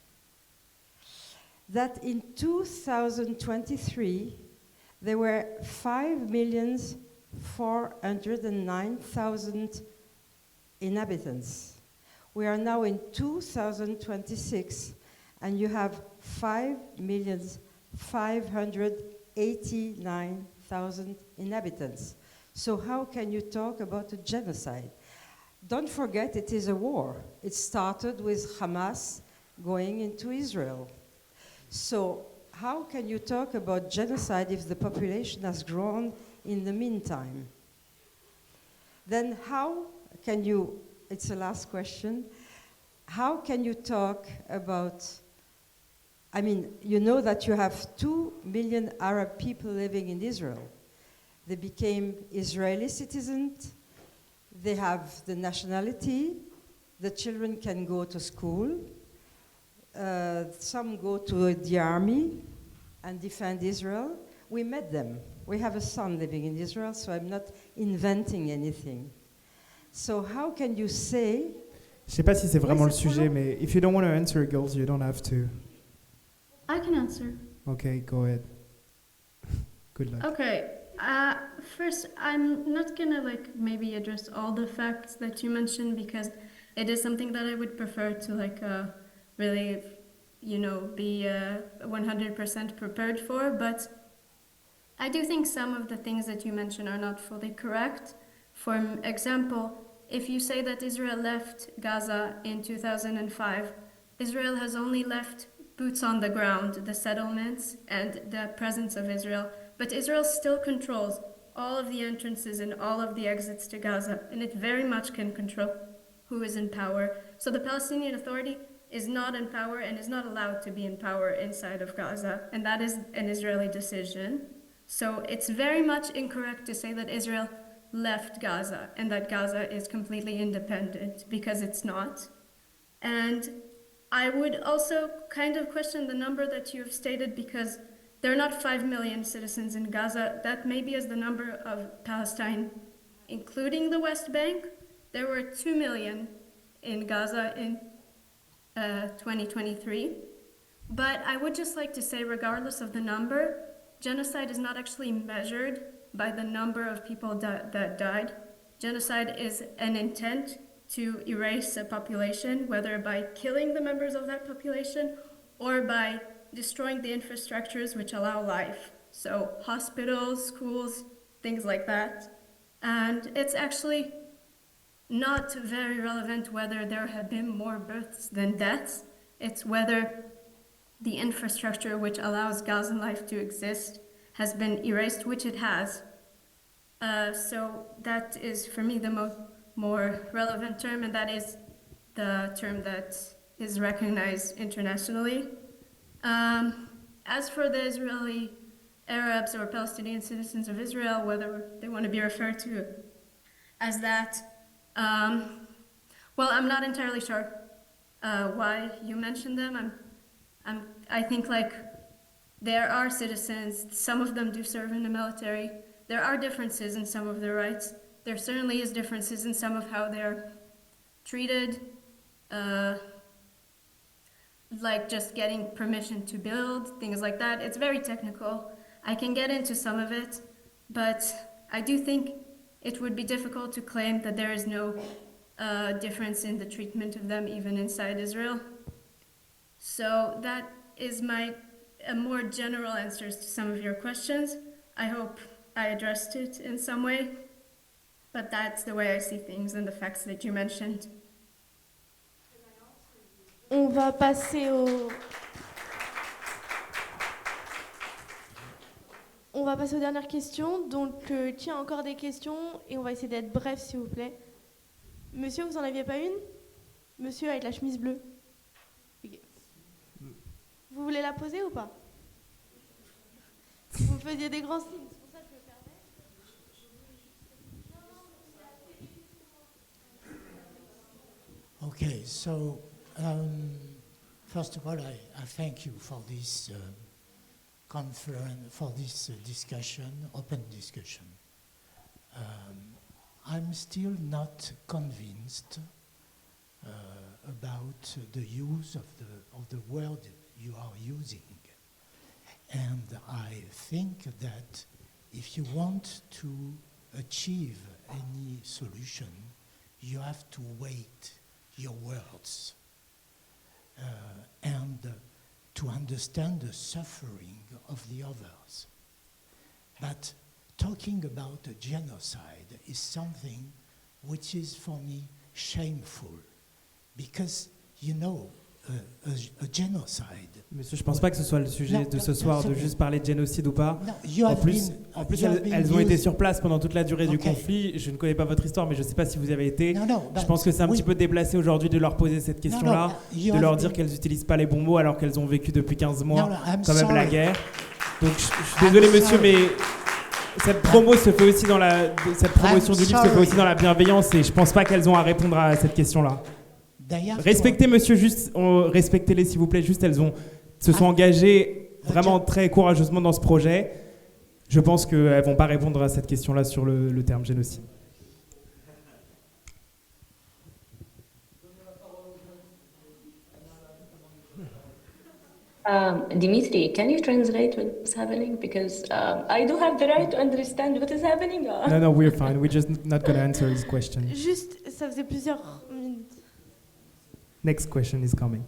that in 2023, there were 5,409,000 inhabitants. We are now in 2026, and you have 5,589,000 inhabitants. So how can you talk about a genocide? Don't forget, it is a war. It started with Hamas going into Israel. So how can you talk about genocide if the population has grown in the meantime? Then how can you, it's the last question, how can you talk about, I mean, you know that you have 2 million Arab people living in Israel. They became Israeli citizens, they have the nationality, the children can go to school, some go to the army and defend Israel. We met them. We have a son living in Israel, so I'm not inventing anything. So how can you say... Je sais pas si c'est vraiment le sujet, mais if you don't want to answer, girls, you don't have to. I can answer. Okay, go ahead. Good luck. Okay. First, I'm not gonna like maybe address all the facts that you mentioned because it is something that I would prefer to like really, you know, be 100% prepared for. But I do think some of the things that you mentioned are not fully correct. For example, if you say that Israel left Gaza in 2005, Israel has only left boots on the ground, the settlements, and the presence of Israel. But Israel still controls all of the entrances and all of the exits to Gaza, and it very much can control who is in power. So the Palestinian Authority is not in power and is not allowed to be in power inside of Gaza, and that is an Israeli decision. So it's very much incorrect to say that Israel left Gaza and that Gaza is completely independent, because it's not. And I would also kind of question the number that you've stated, because there are not 5 million citizens in Gaza. That maybe is the number of Palestine, including the West Bank. There were 2 million in Gaza in 2023. But I would just like to say, regardless of the number, genocide is not actually measured by the number of people that died. Genocide is an intent to erase a population, whether by killing the members of that population or by destroying the infrastructures which allow life. So hospitals, schools, things like that. And it's actually not very relevant whether there have been more births than deaths. It's whether the infrastructure which allows Gazan life to exist has been erased, which it has. So that is, for me, the more relevant term, and that is the term that is recognized internationally. As for the Israeli Arabs or Palestinian citizens of Israel, whether they want to be referred to as that, well, I'm not entirely sure why you mentioned them. I think like there are citizens, some of them do serve in the military. There are differences in some of their rights. There certainly is differences in some of how they're treated, like just getting permission to build, things like that. It's very technical. I can get into some of it, but I do think it would be difficult to claim that there is no difference in the treatment of them even inside Israel. So that is a more general answers to some of your questions. I hope I addressed it in some way, but that's the way I see things and the facts that you mentioned. On va passer aux dernières questions. Donc, tiens, encore des questions et on va essayer d'être bref, s'il vous plaît. Monsieur, vous en aviez pas une? Monsieur avec la chemise bleue. Okay. Vous voulez la poser ou pas? Vous me faisiez des grands signes, c'est pour ça que je me permets. Okay, so first of all, I thank you for this conference, for this discussion, open discussion. I'm still not convinced about the use of the word you are using. And I think that if you want to achieve any solution, you have to weight your words and to understand the suffering of the others. But talking about a genocide is something which is for me shameful, because, you know, a genocide. Monsieur, je ne pense pas que ce soit le sujet de ce soir, de juste parler de génocide ou pas. En plus, elles ont été sur place pendant toute la durée du conflit. Je ne connais pas votre histoire, mais je ne sais pas si vous y avez été. Je pense que c'est un petit peu déplacé aujourd'hui de leur poser cette question-là, de leur dire qu'elles n'utilisent pas les bons mots alors qu'elles ont vécu depuis 15 mois quand même la guerre. Donc je suis désolé, monsieur, mais cette promo se fait aussi cette promotion du livre se fait aussi dans la bienveillance, et je ne pense pas qu'elles ont à répondre à cette question-là. Respectez, monsieur, juste, respectez-les s'il vous plaît. Juste, elles se sont engagées vraiment très courageusement dans ce projet. Je pense qu'elles ne vont pas répondre à cette question-là sur le terme génocide. Dimitri, can you translate what's happening? Because I do have the right to understand what is happening. No, we're fine. We're just not going to answer this question. Juste, ça faisait plusieurs minutes. Next question is coming.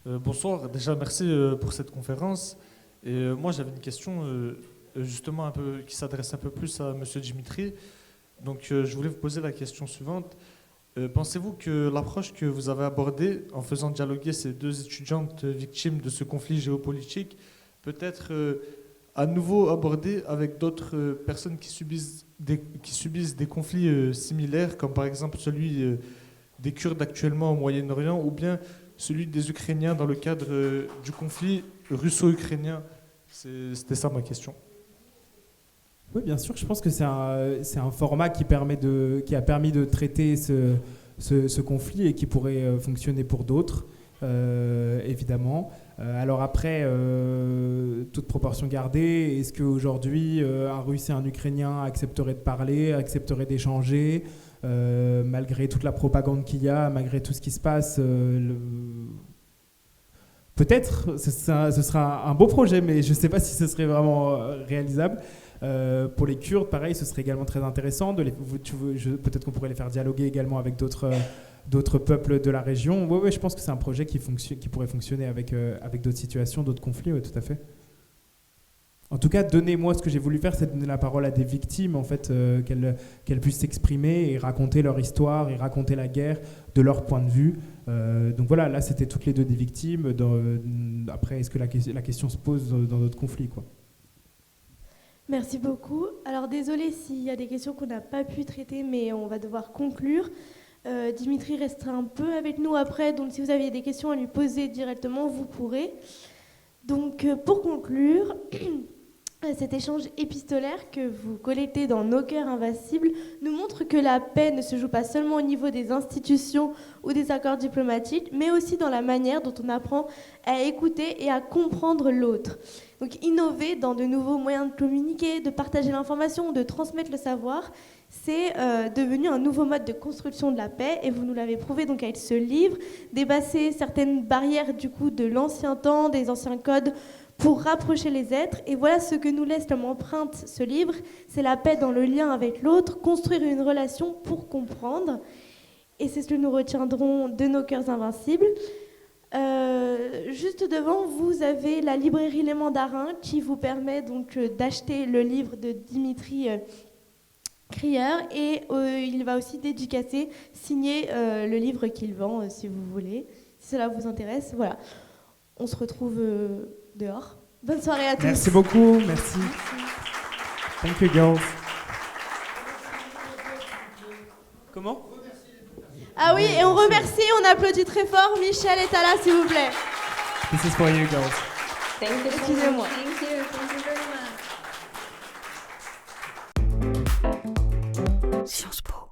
Bonsoir, déjà merci pour cette conférence. Et moi j'avais une question justement un peu qui s'adresse un peu plus à Monsieur Dimitri. Donc je voulais vous poser la question suivante. Pensez-vous que l'approche que vous avez abordée en faisant dialoguer ces deux étudiantes victimes de ce conflit géopolitique peut être à nouveau abordée avec d'autres personnes qui subissent des conflits similaires, comme par exemple celui des Kurdes actuellement au Moyen-Orient, ou bien celui des Ukrainiens dans le cadre du conflit russo-ukrainien? C'était ça ma question. Oui, bien sûr, je pense que c'est un format qui a permis de traiter ce conflit et qui pourrait fonctionner pour d'autres, évidemment. Alors après, toute proportion gardée, est-ce qu'aujourd'hui, un Russe et un Ukrainien accepteraient de parler, accepteraient d'échanger, malgré toute la propagande qu'il y a, malgré tout ce qui se passe Peut-être, ce sera un beau projet, mais je ne sais pas si ce serait vraiment réalisable. Pour les Kurdes, pareil, ce serait également très intéressant. Peut-être qu'on pourrait les faire dialoguer également avec d'autres peuples de la région. Oui, je pense que c'est un projet qui pourrait fonctionner avec d'autres situations, d'autres conflits, oui, tout à fait. En tout cas, moi, ce que j'ai voulu faire, c'est donner la parole à des victimes, en fait, qu'elles puissent s'exprimer et raconter leur histoire et raconter la guerre de leur point de vue. Donc voilà, là, c'était toutes les deux des victimes. Après, est-ce que la question se pose dans d'autres conflits, quoi? Merci beaucoup. Alors désolé s'il y a des questions qu'on n'a pas pu traiter, mais on va devoir conclure. Dimitri restera un peu avec nous après, donc si vous avez des questions à lui poser directement, vous pourrez. Donc pour conclure, cet échange épistolaire que vous collectez dans Nos cœurs invincibles nous montre que la paix ne se joue pas seulement au niveau des institutions ou des accords diplomatiques, mais aussi dans la manière dont on apprend à écouter et à comprendre l'autre. Donc innover dans de nouveaux moyens de communiquer, de partager l'information, de transmettre le savoir, c'est devenu un nouveau mode de construction de la paix, et vous nous l'avez prouvé donc avec ce livre, dépasser certaines barrières du coup de l'ancien temps, des anciens codes, pour rapprocher les êtres. Et voilà ce que nous laisse comme empreinte ce livre, c'est la paix dans le lien avec l'autre, construire une relation pour comprendre. Et c'est ce que nous retiendrons de Nos cœurs invincibles. Juste devant, vous avez la librairie Les Mandarins qui vous permet donc d'acheter le livre de Dimitri Krier, et il va aussi dédicacer, signer le livre qu'il vend si vous voulez, si cela vous intéresse. Voilà, on se retrouve dehors. Bonne soirée à tous. Merci beaucoup, merci. Thank you, girls. Comment? Ah oui, et on remercie, on applaudit très fort Michel et Tala, s'il vous plaît. This is for you, girls. Thank you so Excusez-moi. much. Thank you very much. Sciences Po.